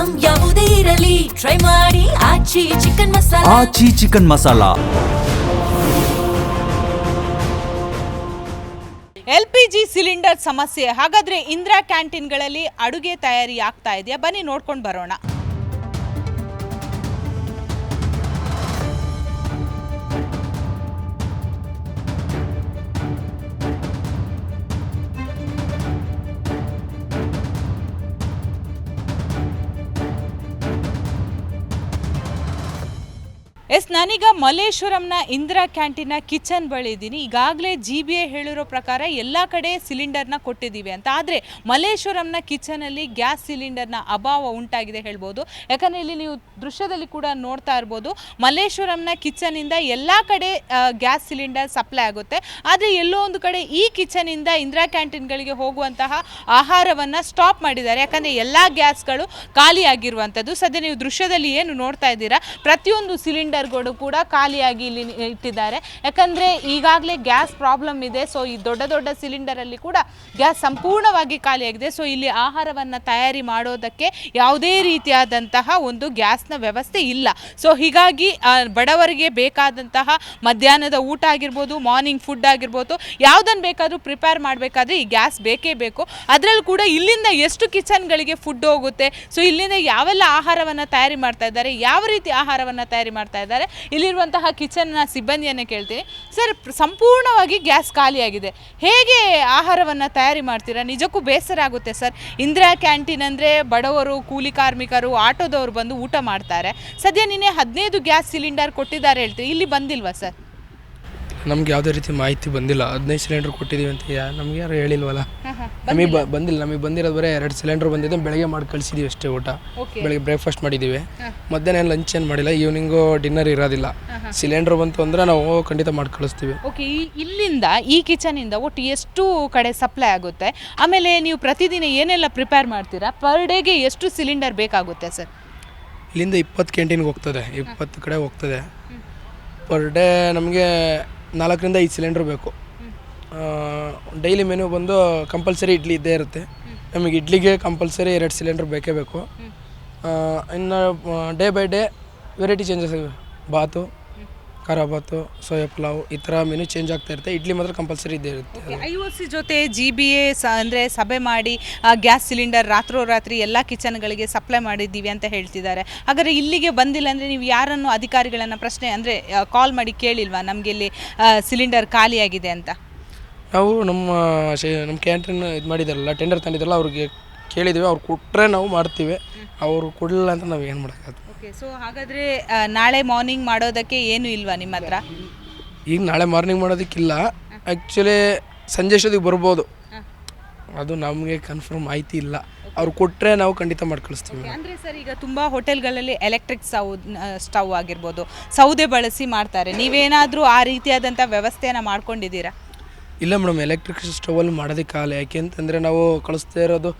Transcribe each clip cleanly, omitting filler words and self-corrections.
Item ಯಾವುದೇ ಇರಲಿ try ಮಾಡಿ ಆಚಿ ಚಿಕನ್ ಮಸಾಲಾ. ಆಚಿ ಚಿಕನ್ ಮಸಾಲಾ. LPG ಸಿಲಿಂಡರ್ ಸಮಸ್ಯೆ. ಹಾಗಾದ್ರೆ ಇಂದಿರಾ ಕ್ಯಾಂಟೀನ್ಗಳಲ್ಲಿ ಅಡುಗೆ ತಯಾರಿ ಆಗ್ತಾ ಇದೆಯಾ? ಬನ್ನಿ ನೋಡ್ಕೊಂಡು ಬರೋಣ. ನಾನೀಗ ಮಲ್ಲೇಶ್ವರಂನ ಇಂದಿರಾ ಕ್ಯಾಂಟೀನ್ನ ಕಿಚನ್ ಬಳಿ ಇದ್ದೀನಿ. ಈಗಾಗಲೇ GBA ಹೇಳಿರೋ ಪ್ರಕಾರ ಎಲ್ಲ ಕಡೆ ಸಿಲಿಂಡರ್ನ ಕೊಟ್ಟಿದ್ದೀವಿ ಅಂತ. ಆದರೆ ಮಲ್ಲೇಶ್ವರಂನ ಕಿಚನಲ್ಲಿ ಗ್ಯಾಸ್ ಸಿಲಿಂಡರ್ನ ಅಭಾವ ಉಂಟಾಗಿದೆ ಹೇಳ್ಬೋದು. ಯಾಕಂದರೆ ಇಲ್ಲಿ ನೀವು ದೃಶ್ಯದಲ್ಲಿ ಕೂಡ ನೋಡ್ತಾ ಇರ್ಬೋದು, ಮಲ್ಲೇಶ್ವರಂನ ಕಿಚನಿಂದ ಎಲ್ಲ ಕಡೆ ಗ್ಯಾಸ್ ಸಿಲಿಂಡರ್ ಸಪ್ಲೈ ಆಗುತ್ತೆ. ಆದರೆ ಎಲ್ಲೋ ಒಂದು ಕಡೆ ಈ ಕಿಚನಿಂದ ಇಂದಿರಾ ಕ್ಯಾಂಟೀನ್ಗಳಿಗೆ ಹೋಗುವಂತಹ ಆಹಾರವನ್ನು ಸ್ಟಾಪ್ ಮಾಡಿದ್ದಾರೆ. ಯಾಕಂದರೆ ಎಲ್ಲ ಗ್ಯಾಸ್ಗಳು ಖಾಲಿಯಾಗಿರುವಂಥದ್ದು. ಸದ್ಯ ನೀವು ದೃಶ್ಯದಲ್ಲಿ ಏನು ನೋಡ್ತಾ ಇದ್ದೀರಾ, ಪ್ರತಿಯೊಂದು ಸಿಲಿಂಡರ್ಗಳು ಕೂಡ ಖಾಲಿಯಾಗಿ ಇಲ್ಲಿ ಇಟ್ಟಿದ್ದಾರೆ. ಯಾಕಂದರೆ ಈಗಾಗಲೇ ಗ್ಯಾಸ್ ಪ್ರಾಬ್ಲಮ್ ಇದೆ. ಸೊ ಈ ದೊಡ್ಡ ದೊಡ್ಡ ಸಿಲಿಂಡರಲ್ಲಿ ಕೂಡ ಗ್ಯಾಸ್ ಸಂಪೂರ್ಣವಾಗಿ ಖಾಲಿಯಾಗಿದೆ. ಸೊ ಇಲ್ಲಿ ಆಹಾರವನ್ನು ತಯಾರಿ ಮಾಡೋದಕ್ಕೆ ಯಾವುದೇ ರೀತಿಯಾದಂತಹ ಒಂದು ಗ್ಯಾಸ್ನ ವ್ಯವಸ್ಥೆ ಇಲ್ಲ. ಸೊ ಹೀಗಾಗಿ ಬಡವರಿಗೆ ಬೇಕಾದಂತಹ ಮಧ್ಯಾಹ್ನದ ಊಟ ಆಗಿರ್ಬೋದು, ಮಾರ್ನಿಂಗ್ ಫುಡ್ ಆಗಿರ್ಬೋದು, ಯಾವುದನ್ನು ಬೇಕಾದರೂ ಪ್ರಿಪೇರ್ ಮಾಡಬೇಕಾದ್ರೆ ಈ ಗ್ಯಾಸ್ ಬೇಕೇ ಬೇಕು. ಅದರಲ್ಲೂ ಕೂಡ ಇಲ್ಲಿಂದ ಎಷ್ಟು ಕಿಚನ್ಗಳಿಗೆ ಫುಡ್ ಹೋಗುತ್ತೆ, ಸೊ ಇಲ್ಲಿಂದ ಯಾವೆಲ್ಲ ಆಹಾರವನ್ನು ತಯಾರಿ ಮಾಡ್ತಾ ಇದ್ದಾರೆ, ಯಾವ ರೀತಿ ಆಹಾರವನ್ನು ತಯಾರಿ ಮಾಡ್ತಾ ಇದ್ದಾರೆ, ಇಲ್ಲಿರುವಂತಹ ಕಿಚನ್ನ ಸಿಬ್ಬಂದಿಯನ್ನು ಕೇಳ್ತೀನಿ. ಸರ್, ಸಂಪೂರ್ಣವಾಗಿ ಗ್ಯಾಸ್ ಖಾಲಿಯಾಗಿದೆ, ಹೇಗೆ ಆಹಾರವನ್ನು ತಯಾರಿ ಮಾಡ್ತೀರಾ? ನಿಜಕ್ಕೂ ಬೇಸರ ಆಗುತ್ತೆ ಸರ್. ಇಂದಿರಾ ಕ್ಯಾಂಟೀನ್ ಅಂದರೆ ಬಡವರು, ಕೂಲಿ ಕಾರ್ಮಿಕರು, ಆಟೋದವರು ಬಂದು ಊಟ ಮಾಡ್ತಾರೆ. ಸದ್ಯ ನಿನ್ನೆ 15 ಗ್ಯಾಸ್ ಸಿಲಿಂಡರ್ ಕೊಟ್ಟಿದ್ದಾರೆ ಹೇಳ್ತೀವಿ, ಇಲ್ಲಿ ಬಂದಿಲ್ವಾ ಸರ್? ನಮ್ಗೆ ಯಾವುದೇ ರೀತಿ ಮಾಹಿತಿ ಬಂದಿಲ್ಲ. 15 ಸಿಲಿಂಡರ್ ಕೊಟ್ಟಿದ್ದೀವಿ ಅಂತ ನಮ್ಗೆ ಯಾರು ಹೇಳಿಲ್ವಲ್ಲ. ನಮಗೆ ಬಂದಿಲ್ಲ. ನಮಗೆ ಬಂದಿರೋದು ಬರೀ 2 ಸಿಲಿಂಡರ್ ಬಂದಿದೆ. ಬೆಳಗ್ಗೆ ಮಾಡಿ ಕಳಿಸಿದ್ದೀವಿ ಅಷ್ಟೇ. ಊಟ ಬೆಳಗ್ಗೆ ಬ್ರೇಕ್ಫಾಸ್ಟ್ ಮಾಡಿದ್ದೀವಿ. ಮಧ್ಯಾಹ್ನ ಏನು ಲಂಚ್ ಏನು ಮಾಡಿಲ್ಲ. ಈವ್ನಿಂಗು ಡಿನ್ನರ್ ಇರೋದಿಲ್ಲ. ಸಿಲಿಂಡರ್ ಬಂತು ಅಂದರೆ ನಾವು ಖಂಡಿತ ಮಾಡಿ ಕಳಿಸ್ತೀವಿ. ಓಕೆ, ಇಲ್ಲಿಂದ ಈ ಕಿಚನಿಂದ ಒಟ್ಟು ಎಷ್ಟು ಕಡೆ ಸಪ್ಲೈ ಆಗುತ್ತೆ? ಆಮೇಲೆ ನೀವು ಪ್ರತಿದಿನ ಏನೆಲ್ಲ ಪ್ರಿಪೇರ್ ಮಾಡ್ತೀರಾ? ಪರ್ ಡೇಗೆ ಎಷ್ಟು ಸಿಲಿಂಡರ್ ಬೇಕಾಗುತ್ತೆ ಸರ್? ಇಲ್ಲಿಂದ 20 ಕ್ಯಾಂಟೀನ್ಗೆ ಹೋಗ್ತದೆ, 20 ಕಡೆ ಹೋಗ್ತದೆ. ಪರ್ ಡೇ ನಮಗೆ 4 ರಿಂದ 5 ಸಿಲಿಂಡ್ರ್ ಬೇಕು. ಡೈಲಿ ಮೆನು ಬಂದು ಕಂಪಲ್ಸರಿ ಇಡ್ಲಿ ಇದ್ದೇ ಇರುತ್ತೆ. ನಮಗೆ ಇಡ್ಲಿಗೆ ಕಂಪಲ್ಸರಿ 2 ಸಿಲಿಂಡ್ರ್ ಬೇಕೇ ಬೇಕು. ಇನ್ನು day by day variety changes ಆಗಿವೆ. ಬಾತು, ಖಾರ ಬಾತು, ಸೋಯಾ ಪಲಾವ್, ಈ ಥರ ಮೆನು ಚೇಂಜ್ ಆಗ್ತಾ ಇರುತ್ತೆ. ಇಡ್ಲಿ ಮಾತ್ರ ಕಂಪಲ್ಸರಿ ಇದ್ದೇ ಇರುತ್ತೆ. IOC ಜೊತೆ GBA ಅಂದರೆ ಸಭೆ ಮಾಡಿ ಗ್ಯಾಸ್ ಸಿಲಿಂಡರ್ ರಾತ್ರೋರಾತ್ರಿ ಎಲ್ಲ ಕಿಚನ್ಗಳಿಗೆ ಸಪ್ಲೈ ಮಾಡಿದ್ದೀವಿ ಅಂತ ಹೇಳ್ತಿದ್ದಾರೆ. ಹಾಗಾದರೆ ಇಲ್ಲಿಗೆ ಬಂದಿಲ್ಲ ಅಂದರೆ ನೀವು ಯಾರನ್ನು ಅಧಿಕಾರಿಗಳನ್ನು ಪ್ರಶ್ನೆ ಅಂದರೆ ಕಾಲ್ ಮಾಡಿ ಕೇಳಿಲ್ವಾ ನಮಗೆ ಇಲ್ಲಿ ಸಿಲಿಂಡರ್ ಖಾಲಿಯಾಗಿದೆ ಅಂತ? ನಾವು ನಮ್ಮ ಕ್ಯಾಂಟೀನ್ ಇದು ಮಾಡಿದಾರಲ್ಲ, ಟೆಂಡರ್ ತಂದಿದ್ದಾರಲ್ಲ, ಅವ್ರಿಗೆ ಕೇಳಿದ್ದೀವಿ. ಅವ್ರು ಕೊಟ್ಟರೆ ನಾವು ಮಾಡ್ತೀವಿ. ಅವರು ಕೊಡಲಿಲ್ಲ ಅಂತ ನಾವು ಏನು ಮಾಡೋಕ್ಕಾಗ್ತದೆ. ಓಕೆ, ಸೊ ಹಾಗಾದರೆ ನಾಳೆ ಮಾರ್ನಿಂಗ್ ಮಾಡೋದಕ್ಕೆ ಏನು ಇಲ್ವಾ ನಿಮ್ಮ ಹತ್ರ? ಈಗ ನಾಳೆ ಮಾರ್ನಿಂಗ್ ಮಾಡೋದಕ್ಕಿಲ್ಲ. ಆ್ಯಕ್ಚುಲಿ ಸಂಜೆ ಅಷ್ಟೊತ್ತಿಗೆ ಬರ್ಬೋದು. ಅದು ನಮಗೆ ಕನ್ಫರ್ಮ್ ಮಾಹಿತಿ ಇಲ್ಲ. ಅವ್ರು ಕೊಟ್ಟರೆ ನಾವು ಖಂಡಿತ ಮಾಡಿ ಕಳಿಸ್ತೀವಿ. ಅಂದರೆ ಸರ್, ಈಗ ತುಂಬ ಹೋಟೆಲ್ಗಳಲ್ಲಿ ಎಲೆಕ್ಟ್ರಿಕ್ ಸ್ಟವ್ ಆಗಿರ್ಬೋದು, ಸೌದೆ ಬಳಸಿ ಮಾಡ್ತಾರೆ. ನೀವೇನಾದರೂ ಆ ರೀತಿಯಾದಂಥ ವ್ಯವಸ್ಥೆಯನ್ನು ಮಾಡ್ಕೊಂಡಿದ್ದೀರಾ? ಇಲ್ಲ ಮೇಡಮ್, ಎಲೆಕ್ಟ್ರಿಕ್ ಸ್ಟವಲ್ಲಿ ಮಾಡೋದಕ್ಕಾಗಲ್ಲ. ಯಾಕೆ ಅಂತಂದರೆ ನಾವು ಕಳಿಸ್ತಾ ಇರೋದು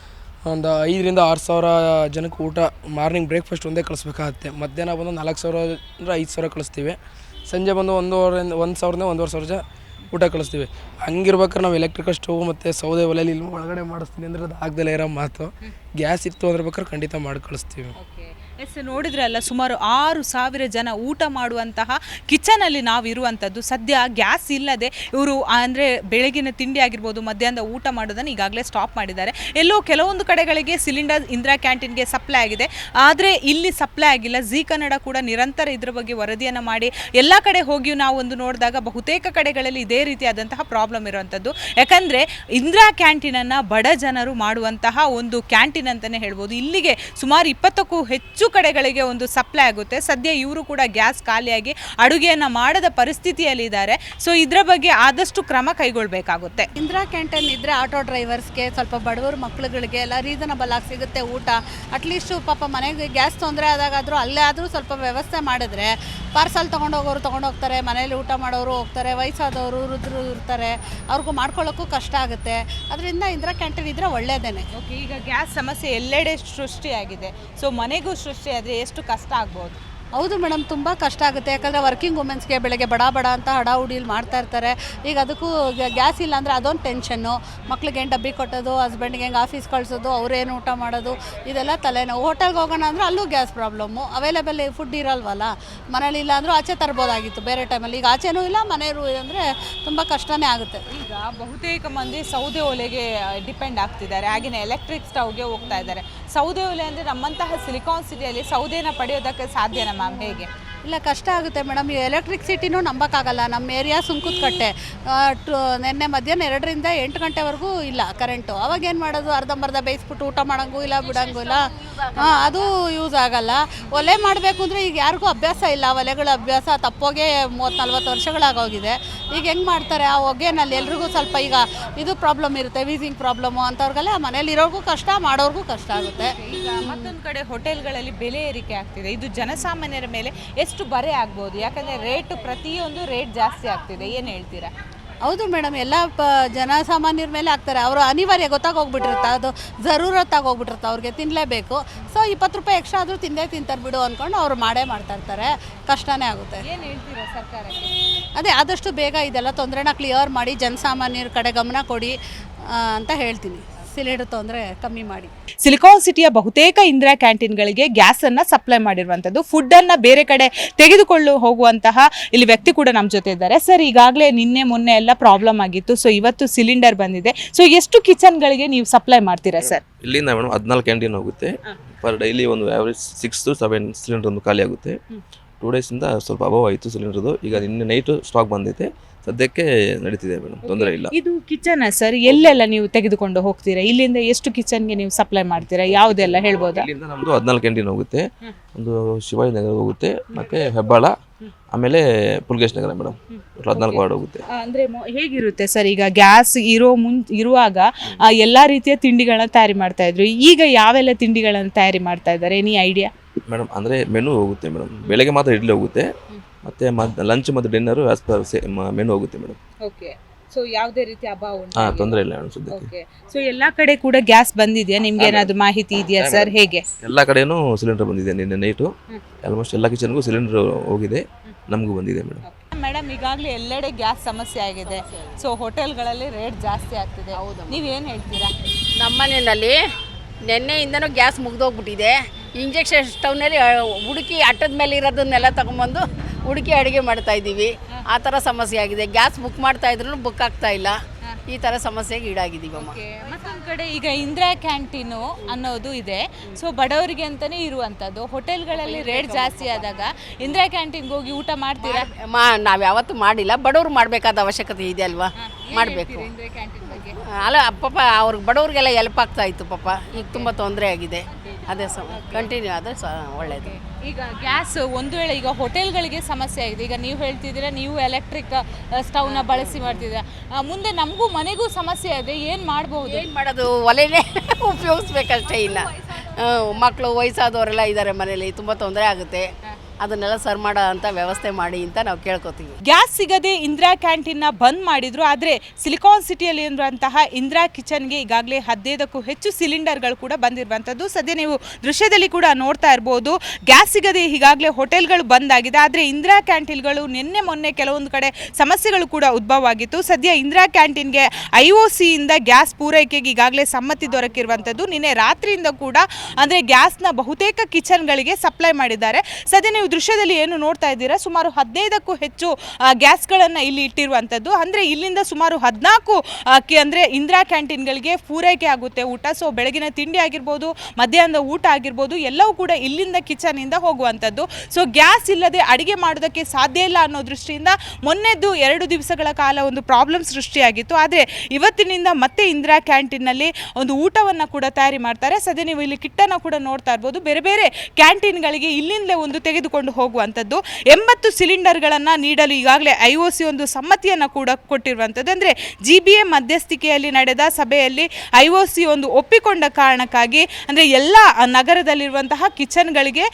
ಒಂದು 5 ರಿಂದ 6 ಸಾವಿರ ಜನಕ್ಕೆ ಊಟ. ಮಾರ್ನಿಂಗ್ ಬ್ರೇಕ್ಫಾಸ್ಟ್ ಒಂದೇ ಕಳಿಸ್ಬೇಕಾಗತ್ತೆ. ಮಧ್ಯಾಹ್ನ ಬಂದು 4 ಸಾವಿರ ಅಂದರೆ 5 ಸಾವಿರ ಕಳಿಸ್ತೀವಿ. ಸಂಜೆ ಬಂದು 1,000 ಜನ ಊಟ ಕಳಿಸ್ತೀವಿ. ಹಂಗಿರ್ಬೇಕಾದ್ರೆ ನಾವು ಎಲೆಕ್ಟ್ರಿಕಲ್ ಸ್ಟವ್ ಮತ್ತು ಸೌದೆ ಒಲೆಯಲ್ಲಿ ಇಲ್ಲಿ ಒಳಗಡೆ ಮಾಡಿಸ್ತೀನಿ ಅಂದರೆ ಅದು ಆಗದಲ್ಲೇ ಇರೋ ಮಾತು. ಗ್ಯಾಸ್ ಇತ್ತು ಅಂದ್ರೆ ಬೇಕಾದ್ರೆ ಖಂಡಿತ ಮಾಡಿ ಕಳಿಸ್ತೀವಿ. ಎಸ್, ನೋಡಿದ್ರಲ್ಲ, ಸುಮಾರು 6,000 ಜನ ಊಟ ಮಾಡುವಂತಹ ಕಿಚನಲ್ಲಿ ನಾವು ಇರುವಂಥದ್ದು. ಸದ್ಯ ಗ್ಯಾಸ್ ಇಲ್ಲದೆ ಇವರು ಅಂದರೆ ಬೆಳಗಿನ ತಿಂಡಿ ಆಗಿರ್ಬೋದು, ಮಧ್ಯಾಹ್ನದ ಊಟ ಮಾಡೋದನ್ನು ಈಗಾಗಲೇ ಸ್ಟಾಪ್ ಮಾಡಿದ್ದಾರೆ. ಎಲ್ಲೋ ಕೆಲವೊಂದು ಕಡೆಗಳಿಗೆ ಸಿಲಿಂಡರ್ ಇಂದಿರಾ ಕ್ಯಾಂಟೀನ್ಗೆ ಸಪ್ಲೈ ಆಗಿದೆ, ಆದರೆ ಇಲ್ಲಿ ಸಪ್ಲೈ ಆಗಿಲ್ಲ. ಜಿ ಕನ್ನಡ ಕೂಡ ನಿರಂತರ ಇದರ ಬಗ್ಗೆ ವರದಿಯನ್ನು ಮಾಡಿ ಎಲ್ಲ ಕಡೆ ಹೋಗಿ ನಾವು ಒಂದು ನೋಡಿದಾಗ ಬಹುತೇಕ ಕಡೆಗಳಲ್ಲಿ ಇದೇ ರೀತಿಯಾದಂತಹ ಪ್ರಾಬ್ಲಮ್ ಇರುವಂಥದ್ದು. ಯಾಕಂದರೆ ಇಂದಿರಾ ಕ್ಯಾಂಟೀನನ್ನು ಬಡ ಜನರು ಮಾಡುವಂತಹ ಒಂದು ಕ್ಯಾಂಟೀನ್ ಅಂತಲೇ ಹೇಳ್ಬೋದು. ಇಲ್ಲಿಗೆ ಸುಮಾರು 20ಕ್ಕೂ ಹೆಚ್ಚು ಕಡೆಗಳಿಗೆ ಒಂದು ಸಪ್ಲೈ ಆಗುತ್ತೆ. ಸದ್ಯ ಇವರು ಕೂಡ ಗ್ಯಾಸ್ ಖಾಲಿಯಾಗಿ ಅಡುಗೆಯನ್ನು ಮಾಡದ ಪರಿಸ್ಥಿತಿಯಲ್ಲಿ ಇದ್ದಾರೆ. ಸೊ ಇದರ ಬಗ್ಗೆ ಆದಷ್ಟು ಕ್ರಮ ಕೈಗೊಳ್ಳಬೇಕಾಗುತ್ತೆ. ಇಂದಿರಾ ಕ್ಯಾಂಟೀನ್ ಇದ್ದರೆ ಆಟೋ ಡ್ರೈವರ್ಸ್ಗೆ, ಸ್ವಲ್ಪ ಬಡವರು ಮಕ್ಕಳುಗಳಿಗೆ ಎಲ್ಲ ರೀಸನಬಲ್ ಆಗಿ ಸಿಗುತ್ತೆ ಊಟ. ಅಟ್ಲೀಸ್ಟು ಪಾಪ ಮನೆಗೆ ಗ್ಯಾಸ್ ತೊಂದರೆ ಆದಾಗಾದರೂ ಅಲ್ಲೇ ಆದರೂ ಸ್ವಲ್ಪ ವ್ಯವಸ್ಥೆ ಮಾಡಿದ್ರೆ ಪಾರ್ಸಲ್ ತೊಗೊಂಡೋಗೋರು ತೊಗೊಂಡೋಗ್ತಾರೆ, ಮನೇಲಿ ಊಟ ಮಾಡೋರು ಹೋಗ್ತಾರೆ, ವಯಸ್ಸಾದವರು ವೃದ್ಧರು ಇರ್ತಾರೆ, ಅವ್ರಿಗೂ ಮಾಡ್ಕೊಳ್ಳೋಕ್ಕೂ ಕಷ್ಟ ಆಗುತ್ತೆ. ಅದರಿಂದ ಇಂದಿರಾ ಕ್ಯಾಂಟೀನ್ ಇದ್ದರೆ ಒಳ್ಳೆಯದೇನೆ. ಓಕೆ, ಈಗ ಗ್ಯಾಸ್ ಸಮಸ್ಯೆ ಎಲ್ಲೆಡೆ ಸೃಷ್ಟಿಯಾಗಿದೆ. ಸೊ ಮನೆಗೂ ಸೃಷ್ಟಿ ಆದರೆ ಎಷ್ಟು ಕಷ್ಟ ಆಗ್ಬೋದು? ಹೌದು ಮೇಡಮ್, ತುಂಬ ಕಷ್ಟ ಆಗುತ್ತೆ. ಯಾಕಂದರೆ ವರ್ಕಿಂಗ್ ವುಮೆನ್ಸ್ಗೆ ಬೆಳಗ್ಗೆ ಬಡ ಬಡ ಅಂತ ಹಡಾಹುಡಿಲಿ ಮಾಡ್ತಾ ಇರ್ತಾರೆ. ಈಗ ಅದಕ್ಕೂ ಗ್ಯಾಸ್ ಇಲ್ಲ ಅಂದರೆ ಅದೊಂದು ಟೆನ್ಷನ್ನು. ಮಕ್ಳಿಗೆ ಏನು ಡಬ್ಬಿ ಕೊಟ್ಟೋದು, ಹಸ್ಬೆಂಡ್ಗೆ ಹೆಂಗೆ ಆಫೀಸ್ ಕಳಿಸೋದು, ಅವ್ರೇನು ಊಟ ಮಾಡೋದು, ಇದೆಲ್ಲ ತಲೆನೋವು. ಹೋಟೆಲ್ಗೆ ಹೋಗೋಣ ಅಂದರೆ ಅಲ್ಲೂ ಗ್ಯಾಸ್ ಪ್ರಾಬ್ಲಮ್ಮು, ಅವೈಲೇಬಲ್ ಫುಡ್ ಇರಲ್ವಲ್ಲ. ಮನೇಲಿ ಇಲ್ಲ ಅಂದರೂ ಆಚೆ ತರ್ಬೋದಾಗಿತ್ತು ಬೇರೆ ಟೈಮಲ್ಲಿ. ಈಗ ಆಚೆನೂ ಇಲ್ಲ, ಮನೆಯೂ ಅಂದರೆ ತುಂಬ ಕಷ್ಟನೇ ಆಗುತ್ತೆ. ಈಗ ಬಹುತೇಕ ಮಂದಿ ಸೌದೆ ಒಲೆಗೆ ಡಿಪೆಂಡ್ ಆಗ್ತಿದ್ದಾರೆ, ಹಾಗೆಯೇ ಎಲೆಕ್ಟ್ರಿಕ್ ಸ್ಟವ್ಗೆ ಹೋಗ್ತಾ ಇದ್ದಾರೆ. ಸೌದೆ ಒಲೆ ಅಂದರೆ ನಮ್ಮಂತಹ ಸಿಲಿಕಾನ್ ಸಿಟಿಯಲ್ಲಿ ಸೌದೆನ ಪಡೆಯೋದಕ್ಕೆ ಸಾಧ್ಯನಾ ಮ್ಯಾಮ್, ಹೇಗೆ? ಇಲ್ಲ, ಕಷ್ಟ ಆಗುತ್ತೆ ಮೇಡಮ್. ಈ ಎಲೆಕ್ಟ್ರಿಸಿಟಿನೂ ನಂಬೋಕ್ಕಾಗಲ್ಲ. ನಮ್ಮ ಏರಿಯಾ ಸುಂಕುತ್ಕಟ್ಟೆ, ನಿನ್ನೆ ಮಧ್ಯಾಹ್ನ 2ರಿಂದ 8 ಗಂಟೆವರೆಗೂ ಇಲ್ಲ ಕರೆಂಟು. ಅವಾಗ ಏನು ಮಾಡೋದು? ಅರ್ಧಂಬರ್ಧ ಬೇಯಿಸ್ಬಿಟ್ಟು ಊಟ ಮಾಡೋಂಗೂ ಇಲ್ಲ, ಬಿಡೋಂಗೂ ಇಲ್ಲ. ಅದು ಯೂಸ್ ಆಗಲ್ಲ. ಒಲೆ ಮಾಡಬೇಕು ಅಂದರೆ ಈಗ ಯಾರಿಗೂ ಅಭ್ಯಾಸ ಇಲ್ಲ, ಒಲೆಗಳ ಅಭ್ಯಾಸ ತಪ್ಪೋಗೆ 30-40 ವರ್ಷಗಳಾಗೋಗಿದೆ. ಈಗ ಹೆಂಗೆ ಮಾಡ್ತಾರೆ ಆ ಹೊಗೆನಲ್ಲಿ? ಎಲ್ರಿಗೂ ಸ್ವಲ್ಪ ಈಗ ಇದು ಪ್ರಾಬ್ಲಮ್ ಇರುತ್ತೆ, ವೀಸಿಂಗ್ ಪ್ರಾಬ್ಲಮ್ಮು ಅಂಥವ್ರಿಗೆಲ್ಲ ಮನೇಲಿ ಇರೋರ್ಗೂ ಕಷ್ಟ, ಮಾಡೋರ್ಗೂ ಕಷ್ಟ ಆಗುತ್ತೆ. ಈಗ ಮತ್ತೊಂದು ಕಡೆ ಹೋಟೆಲ್ಗಳಲ್ಲಿ ಬೆಲೆ ಏರಿಕೆ ಆಗ್ತಿದೆ, ಇದು ಜನಸಾಮಾನ್ಯರ ಮೇಲೆ ಎಷ್ಟು ಬರೆ ಆಗ್ಬೋದು? ಯಾಕಂದರೆ ಪ್ರತಿಯೊಂದು ರೇಟ್ ಜಾಸ್ತಿ ಆಗ್ತಿದೆ, ಏನು ಹೇಳ್ತೀರಾ? ಹೌದು ಮೇಡಮ್, ಎಲ್ಲ ಜನಸಾಮಾನ್ಯರ ಮೇಲೆ ಆಗ್ತಾರೆ. ಅವರು ಅನಿವಾರ್ಯ ಗೊತ್ತಾಗೋಗ್ಬಿಟ್ಟಿರುತ್ತೆ, ಅದು ಜರೂರತ್ತಾಗಿ ಹೋಗ್ಬಿಟ್ಟಿರುತ್ತೆ, ಅವ್ರಿಗೆ ತಿನ್ನಲೇಬೇಕು. ಸೊ 20 ರೂಪಾಯಿ ಎಕ್ಸ್ಟ್ರಾ ಆದರೂ ತಿಂತಾರೆ ಬಿಡು ಅಂದ್ಕೊಂಡು ಅವ್ರು ಮಾಡ್ತಾ ಇರ್ತಾರೆ. ಕಷ್ಟನೇ ಆಗುತ್ತೆ. ಏನು ಹೇಳ್ತೀರಾ ಸರ್ಕಾರಕ್ಕೆ? ಅದೇ ಆದಷ್ಟು ಬೇಗ ಇದೆಲ್ಲ ತೊಂದರೆನ ಕ್ಲಿಯರ್ ಮಾಡಿ ಜನಸಾಮಾನ್ಯರ ಕಡೆ ಗಮನ ಕೊಡಿ ಅಂತ ಹೇಳ್ತೀನಿ. ಸಿಲಿಂಡರ್ ತೊಂದರೆ ಕಮ್ಮಿ ಮಾಡಿ. ಸಿಲಿಕಾನ್ ಸಿಟಿಯ ಬಹುತೇಕ ಇಂದಿರಾ ಕ್ಯಾಂಟೀನ್ಗಳಿಗೆ ಗ್ಯಾಸ್ ಅನ್ನ ಸಪ್ಲೈ ಮಾಡಿರುವಂತದ್ದು, ಫುಡ್ ಅನ್ನ ಬೇರೆ ಕಡೆ ತೆಗೆದುಕೊಂಡು ಹೋಗುವಂತಹ ಇಲ್ಲಿ ವ್ಯಕ್ತಿ ಕೂಡ ನಮ್ಮ ಜೊತೆ ಇದ್ದಾರೆ. ಸರ್, ಈಗಾಗಲೇ ನಿನ್ನೆ ಮೊನ್ನೆ ಎಲ್ಲ ಪ್ರಾಬ್ಲಮ್ ಆಗಿತ್ತು, ಸೊ ಇವತ್ತು ಸಿಲಿಂಡರ್ ಬಂದಿದೆ. ಸೊ ಎಷ್ಟು ಕಿಚನ್ಗಳಿಗೆ ನೀವು ಸಪ್ಲೈ ಮಾಡ್ತೀರಾ ಸರ್? ಇಲ್ಲಿಂದ ಮೇಡಮ್ 14 ಕ್ಯಾಂಟೀನ್ ಹೋಗುತ್ತೆ. ಪರ್ ಡೈಲಿ ಒಂದು ಆವ್ರೇಜ್ 6 to 7 ಸಿಲಿಂಡರ್ ಒಂದು ಖಾಲಿ ಆಗುತ್ತೆ. 2 ಡೇಸಿಂದ ಸ್ವಲ್ಪ ಅಭಾವ ಆಯಿತು ಸಿಲಿಂಡರ್ದು. ಈಗ ನಿನ್ನೆ ನೈಟು ಸ್ಟಾಕ್ ಬಂದೈತೆ, ಸದ್ಯಕ್ಕೆ ನಡೀತಿದೆ ಮೇಡಮ್, ತೊಂದರೆ ಇಲ್ಲ. ಇದು ಕಿಚನ್ ಸರ್, ಎಲ್ಲೆಲ್ಲ ನೀವು ತೆಗೆದುಕೊಂಡು ಹೋಗ್ತೀರಾ? ಇಲ್ಲಿಂದ ಎಷ್ಟು ಕಿಚನ್ಗೆ ನೀವು ಸಪ್ಲೈ ಮಾಡ್ತೀರಾ? ಯಾವುದೆಲ್ಲ ಹೇಳ್ಬೋದಾ? ಇಲ್ಲಿಂದ ನಮ್ಮದು 14 ಕ್ಯಾಂಟೀನ್ ಹೋಗುತ್ತೆ. ಒಂದು ಶಿವಾಜಿ ನಗರ ಹೋಗುತ್ತೆ, ಮತ್ತೆ ಹೆಬ್ಬಾಳ, ಆಮೇಲೆ ಪುಲ್ಗೇಶ್ ನಗರ ಮೇಡಮ್. 14 ವಾರ್ಡ್ ಹೋಗುತ್ತೆ. ಅಂದ್ರೆ ಹೇಗಿರುತ್ತೆ ಸರ್? ಈಗ ಗ್ಯಾಸ್ ಇರುವಾಗ ಎಲ್ಲಾ ರೀತಿಯ ತಿಂಡಿಗಳನ್ನ ತಯಾರಿ ಮಾಡ್ತಾ ಇದ್ರು, ಈಗ ಯಾವೆಲ್ಲ ತಿಂಡಿಗಳನ್ನ ತಯಾರಿ ಮಾಡ್ತಾ ಇದ್ದಾರೆ? Any idea madam? ಅಂದರೆ ಮೆನು ಹೋಗುತ್ತೆ ಮೇಡಮ್, ಬೆಳಗ್ಗೆ ಮಾತ್ರ ಇಡ್ಲಿ ಹೋಗುತ್ತೆ, ಮತ್ತೆ ಲಂಚ್ ಮತ್ತು ಡಿನ್ನರು ಆಸ್ ಪರ್ ಮೆನು ಹೋಗುತ್ತೆ ಮೇಡಮ್. ಓಕೆ. ಸೊ ಯಾವುದೇ ರೀತಿ ಅಭಾವ ಉಂಟು? ತೊಂದರೆ ಇಲ್ಲ ಮೇಡಮ್ ಸದ್ಯಕ್ಕೆ. ಸೊ ಎಲ್ಲಾ ಕಡೆ ಕೂಡ ಗ್ಯಾಸ್ ಬಂದಿದೆಯಾ? ನಿಮ್ಗೆ ಏನಾದ್ರು ಮಾಹಿತಿ ಇದೆಯಾ ಸರ್? ಹೇಗೆ? ಎಲ್ಲ ಕಡೆನೂ ಸಿಲಿಂಡರ್ ಬಂದಿದೆ. ನಿನ್ನೆ ನೈಟು ಆಲ್ಮೋಸ್ಟ್ ಎಲ್ಲ ಕಿಚನ್ಗೂ ಸಿಲಿಂಡರ್ ಹೋಗಿದೆ, ನಮಗೂ ಬಂದಿದೆ ಮೇಡಮ್. ಮೇಡಮ್, ಈಗಾಗಲೇ ಎಲ್ಲೆಡೆ ಗ್ಯಾಸ್ ಸಮಸ್ಯೆ ಆಗಿದೆ. ಸೊ ಹೋಟೆಲ್ಗಳಲ್ಲಿ ರೇಟ್ ಜಾಸ್ತಿ ಆಗ್ತಿದೆ, ನೀವೇನು ಹೇಳ್ತೀರಾ? ನಮ್ಮನೆಯಲ್ಲಿ ನಿನ್ನೆಯಿಂದನೂ ಗ್ಯಾಸ್ ಮುಗ್ದೋಗ್ಬಿಟ್ಟಿದೆ. ಇಂಜೆಕ್ಷನ್ ಸ್ಟವ್ನಲ್ಲಿ ಹುಡುಕಿ ಅಟ್ಟದ ಮೇಲೆ ಇರೋದನ್ನೆಲ್ಲ ತೊಗೊಂಬಂದು ಹುಡುಕಿ ಅಡುಗೆ ಮಾಡ್ತಾಯಿದ್ದೀವಿ. ಆ ಥರ ಸಮಸ್ಯೆ ಆಗಿದೆ. ಗ್ಯಾಸ್ ಬುಕ್ ಮಾಡ್ತಾಯಿದ್ರು ಬುಕ್ ಆಗ್ತಾ ಇಲ್ಲ. ಈ ಥರ ಸಮಸ್ಯೆಗೆ ಈಡಾಗಿದ್ದೀವಮ್ಮ. ಮತ್ತೊಂದು ಕಡೆ ಈಗ ಇಂದಿರಾ ಕ್ಯಾಂಟೀನು ಅನ್ನೋದು ಇದೆ, ಸೊ ಬಡವರಿಗೆ ಅಂತಲೇ ಇರುವಂಥದ್ದು. ಹೋಟೆಲ್ಗಳಲ್ಲಿ ರೇಟ್ ಜಾಸ್ತಿ ಆದಾಗ ಇಂದಿರಾ ಕ್ಯಾಂಟೀನ್ಗೆ ಹೋಗಿ ಊಟ ಮಾಡ್ತೀರಾ? ನಾವು ಯಾವತ್ತೂ ಮಾಡಿಲ್ಲ, ಬಡವರು ಮಾಡಬೇಕಾದ ಅವಶ್ಯಕತೆ ಇದೆ ಅಲ್ವಾ, ಮಾಡಬೇಕು. ಅಲ್ಲ ಪಾಪ ಅವ್ರಿಗೆ ಬಡವ್ರಿಗೆಲ್ಲ ಎಲ್ಪ್ ಆಗ್ತಾ ಇತ್ತು ಪಾಪ. ಈಗ ತುಂಬ ತೊಂದರೆ ಆಗಿದೆ. ಅದೇ ಕಂಟಿನ್ಯೂ ಆದರೆ ಒಳ್ಳೆಯದು. ಈಗ ಗ್ಯಾಸ್ ಒಂದು ವೇಳೆ ಈಗ ಹೋಟೆಲ್ಗಳಿಗೆ ಸಮಸ್ಯೆ ಆಗಿದೆ, ಈಗ ನೀವು ಹೇಳ್ತಿದ್ದೀರಾ ನೀವು ಎಲೆಕ್ಟ್ರಿಕ್ ಸ್ಟವ್ನ ಬಳಸಿ ಮಾಡ್ತಿದ್ದೀರಾ, ಮುಂದೆ ನಮಗೂ ಮನೆಗೂ ಸಮಸ್ಯೆ ಇದೆ, ಏನು ಮಾಡ್ಬೋದು? ಏನು ಮಾಡೋದು? ಒಲೆನೇ ಉಪಯೋಗಿಸ್ಬೇಕಷ್ಟೇ. ಇನ್ನು ಮಕ್ಕಳು ವಯಸ್ಸಾದವರೆಲ್ಲ ಇದ್ದಾರೆ ಮನೇಲಿ, ತುಂಬ ತೊಂದರೆ ಆಗುತ್ತೆ. ಅದನ್ನೆಲ್ಲ ಸರ್ ಮಾಡೋ ಅಂತ ವ್ಯವಸ್ಥೆ ಮಾಡಿ ಅಂತ ನಾವು ಕೇಳ್ಕೊತೀವಿ. ಗ್ಯಾಸ್ ಸಿಗದೆ ಇಂದಿರಾ ಕ್ಯಾಂಟೀನ್ನ ಬಂದ್ ಮಾಡಿದ್ರು, ಆದರೆ ಸಿಲಿಕಾನ್ ಸಿಟಿಯಲ್ಲಿ ಇರುವಂತಹ ಇಂದಿರಾ ಕಿಚನ್ಗೆ ಈಗಾಗಲೇ 15ಕ್ಕೂ ಹೆಚ್ಚು ಸಿಲಿಂಡರ್ಗಳು ಕೂಡ ಬಂದಿರುವಂಥದ್ದು. ಸದ್ಯ ನೀವು ದೃಶ್ಯದಲ್ಲಿ ಕೂಡ ನೋಡ್ತಾ ಇರ್ಬೋದು, ಗ್ಯಾಸ್ ಸಿಗದೆ ಈಗಾಗಲೇ ಹೋಟೆಲ್ಗಳು ಬಂದಾಗಿದೆ. ಆದರೆ ಇಂದಿರಾ ಕ್ಯಾಂಟೀನ್ಗಳು ನಿನ್ನೆ ಮೊನ್ನೆ ಕೆಲವೊಂದು ಕಡೆ ಸಮಸ್ಯೆಗಳು ಕೂಡ ಉದ್ಭವ ಆಗಿತ್ತು. ಸದ್ಯ ಇಂದಿರಾ ಕ್ಯಾಂಟೀನ್ಗೆ IOCಯಿಂದ ಗ್ಯಾಸ್ ಪೂರೈಕೆಗೆ ಈಗಾಗಲೇ ಸಮ್ಮತಿ ದೊರಕಿರುವಂಥದ್ದು. ನಿನ್ನೆ ರಾತ್ರಿಯಿಂದ ಕೂಡ ಅಂದರೆ ಗ್ಯಾಸ್ನ ಬಹುತೇಕ ಕಿಚನ್ಗಳಿಗೆ ಸಪ್ಲೈ ಮಾಡಿದ್ದಾರೆ. ಸದ್ಯ ನೀವು ದೃಶ್ಯದಲ್ಲಿ ಏನು ನೋಡ್ತಾ ಇದ್ದೀರಾ, ಸುಮಾರು 15ಕ್ಕೂ ಹೆಚ್ಚು ಗ್ಯಾಸ್ಗಳನ್ನು ಇಲ್ಲಿ ಇಟ್ಟಿರುವಂಥದ್ದು. ಅಂದರೆ ಇಲ್ಲಿಂದ ಸುಮಾರು 14 ಅಂದರೆ ಇಂದಿರಾ ಕ್ಯಾಂಟೀನ್ಗಳಿಗೆ ಪೂರೈಕೆ ಆಗುತ್ತೆ ಊಟ. ಸೊ ಬೆಳಗಿನ ತಿಂಡಿ ಆಗಿರ್ಬೋದು, ಮಧ್ಯಾಹ್ನದ ಊಟ ಆಗಿರ್ಬೋದು, ಎಲ್ಲವೂ ಕೂಡ ಇಲ್ಲಿಂದ ಕಿಚನಿಂದ ಹೋಗುವಂಥದ್ದು. ಸೊ ಗ್ಯಾಸ್ ಇಲ್ಲದೆ ಅಡುಗೆ ಮಾಡೋದಕ್ಕೆ ಸಾಧ್ಯ ಇಲ್ಲ ಅನ್ನೋ ದೃಷ್ಟಿಯಿಂದ ಮೊನ್ನೆದ್ದು 2 ದಿವಸಗಳ ಕಾಲ ಒಂದು ಪ್ರಾಬ್ಲಮ್ ಸೃಷ್ಟಿಯಾಗಿತ್ತು. ಆದರೆ ಇವತ್ತಿನಿಂದ ಮತ್ತೆ ಇಂದಿರಾ ಕ್ಯಾಂಟೀನ್ನಲ್ಲಿ ಒಂದು ಊಟವನ್ನು ಕೂಡ ತಯಾರಿ ಮಾಡ್ತಾರೆ. ಸದ್ಯ ನೀವು ಇಲ್ಲಿ ಕಿಟ್ಟನ್ನು ಕೂಡ ನೋಡ್ತಾ ಇರ್ಬೋದು. ಬೇರೆ ಬೇರೆ ಕ್ಯಾಂಟೀನ್ಗಳಿಗೆ ಇಲ್ಲಿಂದಲೇ ಒಂದು ತೆಗೆದುಕೊಂಡು ಹೋಗುವಂಥದ್ದು. 80 ಸಿಲಿಂಡರ್ಗಳನ್ನು ನೀಡಲು ಈಗಾಗಲೇ IOC ಒಂದು ಸಮ್ಮತಿಯನ್ನು ಕೂಡ ಕೊಟ್ಟಿರುವಂಥದ್ದು. ಅಂದರೆ GBA ಮಧ್ಯಸ್ಥಿಕೆಯಲ್ಲಿ ನಡೆದ ಸಭೆಯಲ್ಲಿ IOC ಒಂದು ಒಪ್ಪಿಕೊಂಡ ಕಾರಣಕ್ಕಾಗಿ ಅಂದರೆ ಎಲ್ಲ ನಗರದಲ್ಲಿರುವಂತಹ ಕಿಚನ್ಗಳಿಗೆ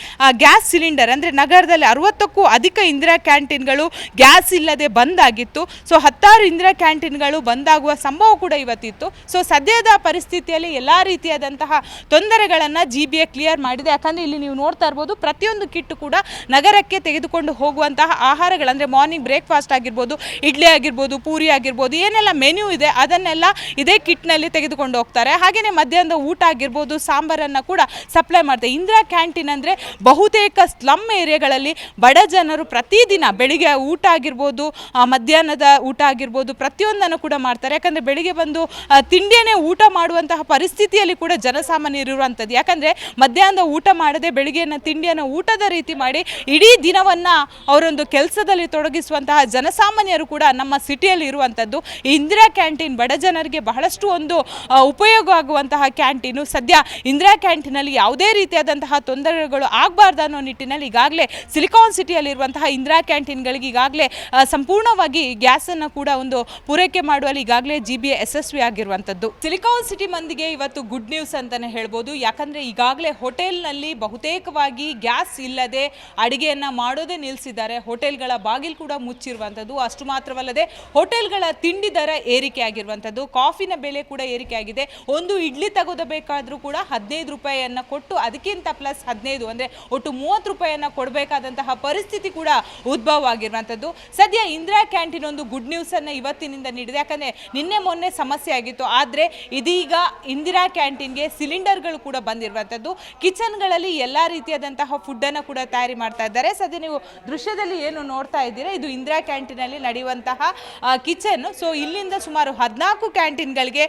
ಗ್ಯಾಸ್ ಸಿಲಿಂಡರ್ ಅಂದರೆ ನಗರದಲ್ಲಿ 60ಕ್ಕೂ ಅಧಿಕ ಇಂದಿರಾ ಕ್ಯಾಂಟೀನ್ಗಳು ಗ್ಯಾಸ್ ಇಲ್ಲದೆ ಬಂದಾಗಿತ್ತು. ಸೊ 16 ಇಂದಿರಾ ಕ್ಯಾಂಟೀನ್ಗಳು ಬಂದಾಗುವ ಸಂಭವ ಕೂಡ ಇವತ್ತಿತ್ತು. ಸೊ ಸದ್ಯದ ಪರಿಸ್ಥಿತಿಯಲ್ಲಿ ಎಲ್ಲ ರೀತಿಯಾದಂತಹ ತೊಂದರೆಗಳನ್ನು GBA ಕ್ಲಿಯರ್ ಮಾಡಿದೆ. ಯಾಕಂದರೆ ಇಲ್ಲಿ ನೀವು ನೋಡ್ತಾ ಇರ್ಬೋದು, ಪ್ರತಿಯೊಂದು ಕಿಟ್ಟು ಕೂಡ ನಗರಕ್ಕೆ ತೆಗೆದುಕೊಂಡು ಹೋಗುವಂತಹ ಆಹಾರಗಳು ಅಂದರೆ ಮಾರ್ನಿಂಗ್ ಬ್ರೇಕ್ಫಾಸ್ಟ್ ಆಗಿರ್ಬೋದು, ಇಡ್ಲಿ ಆಗಿರ್ಬೋದು, ಪೂರಿ ಆಗಿರ್ಬೋದು, ಏನೆಲ್ಲ ಮೆನ್ಯೂ ಇದೆ ಅದನ್ನೆಲ್ಲ ಇದೇ ಕಿಟ್ನಲ್ಲಿ ತೆಗೆದುಕೊಂಡು ಹೋಗ್ತಾರೆ. ಹಾಗೆಯೇ ಮಧ್ಯಾಹ್ನದ ಊಟ ಆಗಿರ್ಬೋದು, ಸಾಂಬಾರನ್ನು ಕೂಡ ಸಪ್ಲೈ ಮಾಡ್ತಾರೆ. ಇಂದಿರಾ ಕ್ಯಾಂಟೀನ್ ಅಂದರೆ ಬಹುತೇಕ ಸ್ಲಮ್ ಏರಿಯಾಗಳಲ್ಲಿ ಬಡ ಜನರು ಪ್ರತಿದಿನ ಬೆಳಿಗ್ಗೆ ಊಟ ಆಗಿರ್ಬೋದು, ಮಧ್ಯಾಹ್ನದ ಊಟ ಆಗಿರ್ಬೋದು, ಪ್ರತಿಯೊಂದನ್ನು ಕೂಡ ಮಾಡ್ತಾರೆ. ಯಾಕಂದರೆ ಬೆಳಿಗ್ಗೆ ಬಂದು ತಿಂಡಿಯೇ ಊಟ ಮಾಡುವಂತಹ ಪರಿಸ್ಥಿತಿಯಲ್ಲಿ ಕೂಡ ಜನಸಾಮಾನ್ಯರು ಇರುವಂಥದ್ದು. ಯಾಕಂದರೆ ಮಧ್ಯಾಹ್ನದ ಊಟ ಮಾಡದೆ ಬೆಳಿಗ್ಗೆನ ತಿಂಡಿಯನ್ನು ಊಟದ ರೀತಿ ಮಾಡಿ ಇಡೀ ದಿನವನ್ನು ಅವರೊಂದು ಕೆಲಸದಲ್ಲಿ ತೊಡಗಿಸುವಂತಹ ಜನಸಾಮಾನ್ಯರು ಕೂಡ ನಮ್ಮ ಸಿಟಿಯಲ್ಲಿ ಇರುವಂಥದ್ದು. ಈ ಇಂದಿರಾ ಕ್ಯಾಂಟೀನ್ ಬಡ ಜನರಿಗೆ ಬಹಳಷ್ಟು ಒಂದು ಉಪಯೋಗ ಆಗುವಂತಹ ಕ್ಯಾಂಟೀನು. ಸದ್ಯ ಇಂದಿರಾ ಕ್ಯಾಂಟೀನಲ್ಲಿ ಯಾವುದೇ ರೀತಿಯಾದಂತಹ ತೊಂದರೆಗಳು ಆಗಬಾರ್ದು ಅನ್ನೋ ನಿಟ್ಟಿನಲ್ಲಿ ಈಗಾಗಲೇ ಸಿಲಿಕಾನ್ ಸಿಟಿಯಲ್ಲಿರುವಂತಹ ಇಂದಿರಾ ಕ್ಯಾಂಟೀನ್ಗಳಿಗೆ ಈಗಾಗಲೇ ಸಂಪೂರ್ಣವಾಗಿ ಗ್ಯಾಸನ್ನು ಕೂಡ ಒಂದು ಪೂರೈಕೆ ಮಾಡುವಲ್ಲಿ ಈಗಾಗಲೇ GBA ಯಶಸ್ವಿ ಆಗಿರುವಂಥದ್ದು. ಸಿಲಿಕಾನ್ ಸಿಟಿ ಮಂದಿಗೆ ಇವತ್ತು ಗುಡ್ ನ್ಯೂಸ್ ಅಂತಲೇ ಹೇಳ್ಬೋದು. ಯಾಕಂದರೆ ಈಗಾಗಲೇ ಹೋಟೆಲ್ನಲ್ಲಿ ಬಹುತೇಕವಾಗಿ ಗ್ಯಾಸ್ ಇಲ್ಲದೆ ಅಡುಗೆಯನ್ನು ಮಾಡೋದೇ ನಿಲ್ಲಿಸಿದ್ದಾರೆ. ಹೋಟೆಲ್ಗಳ ಬಾಗಿಲು ಕೂಡ ಮುಚ್ಚಿರುವಂಥದ್ದು. ಅಷ್ಟು ಮಾತ್ರವಲ್ಲದೆ ಹೋಟೆಲ್ಗಳ ತಿಂಡಿ ದರ ಏರಿಕೆ ಆಗಿರುವಂಥದ್ದು, ಕಾಫಿನ ಬೆಲೆ ಕೂಡ ಏರಿಕೆ ಆಗಿದೆ. ಒಂದು ಇಡ್ಲಿ ತೆಗೆದುಬೇಕಾದ್ರೂ ಕೂಡ 15 ರೂಪಾಯಿಯನ್ನು ಕೊಟ್ಟು ಅದಕ್ಕಿಂತ ಪ್ಲಸ್ 15 ಅಂದರೆ ಒಟ್ಟು 30 ರೂಪಾಯಿಯನ್ನು ಕೊಡಬೇಕಾದಂತಹ ಪರಿಸ್ಥಿತಿ ಕೂಡ ಉದ್ಭವ ಆಗಿರುವಂಥದ್ದು. ಸದ್ಯ ಇಂದಿರಾ ಕ್ಯಾಂಟೀನ್ ಒಂದು ಗುಡ್ ನ್ಯೂಸನ್ನು ಇವತ್ತಿನಿಂದ ನೀಡಿದೆ. ಯಾಕಂದರೆ ನಿನ್ನೆ ಮೊನ್ನೆ ಸಮಸ್ಯೆ ಆಗಿತ್ತು, ಆದರೆ ಇದೀಗ ಇಂದಿರಾ ಕ್ಯಾಂಟೀನ್ಗೆ ಸಿಲಿಂಡರ್ಗಳು ಕೂಡ ಬಂದಿರುವಂಥದ್ದು. ಕಿಚನ್ಗಳಲ್ಲಿ ಎಲ್ಲ ರೀತಿಯಾದಂತಹ ಫುಡ್ಡನ್ನು ಕೂಡ ತಯಾರಿ ಮಾಡ್ತಾ ಇದ್ದಾರೆ. ಸದ್ಯ ನೀವು ದೃಶ್ಯದಲ್ಲಿ ಏನು ನೋಡ್ತಾ ಇದ್ದೀರಾ, ಇದು ಇಂದಿರಾ ಕ್ಯಾಂಟೀನಲ್ಲಿ ನಡೆಯುವಂತಹ ಕಿಚನ್. ಸೊ ಇಲ್ಲಿಂದ ಸುಮಾರು 14 ಕ್ಯಾಂಟೀನ್ಗಳಿಗೆ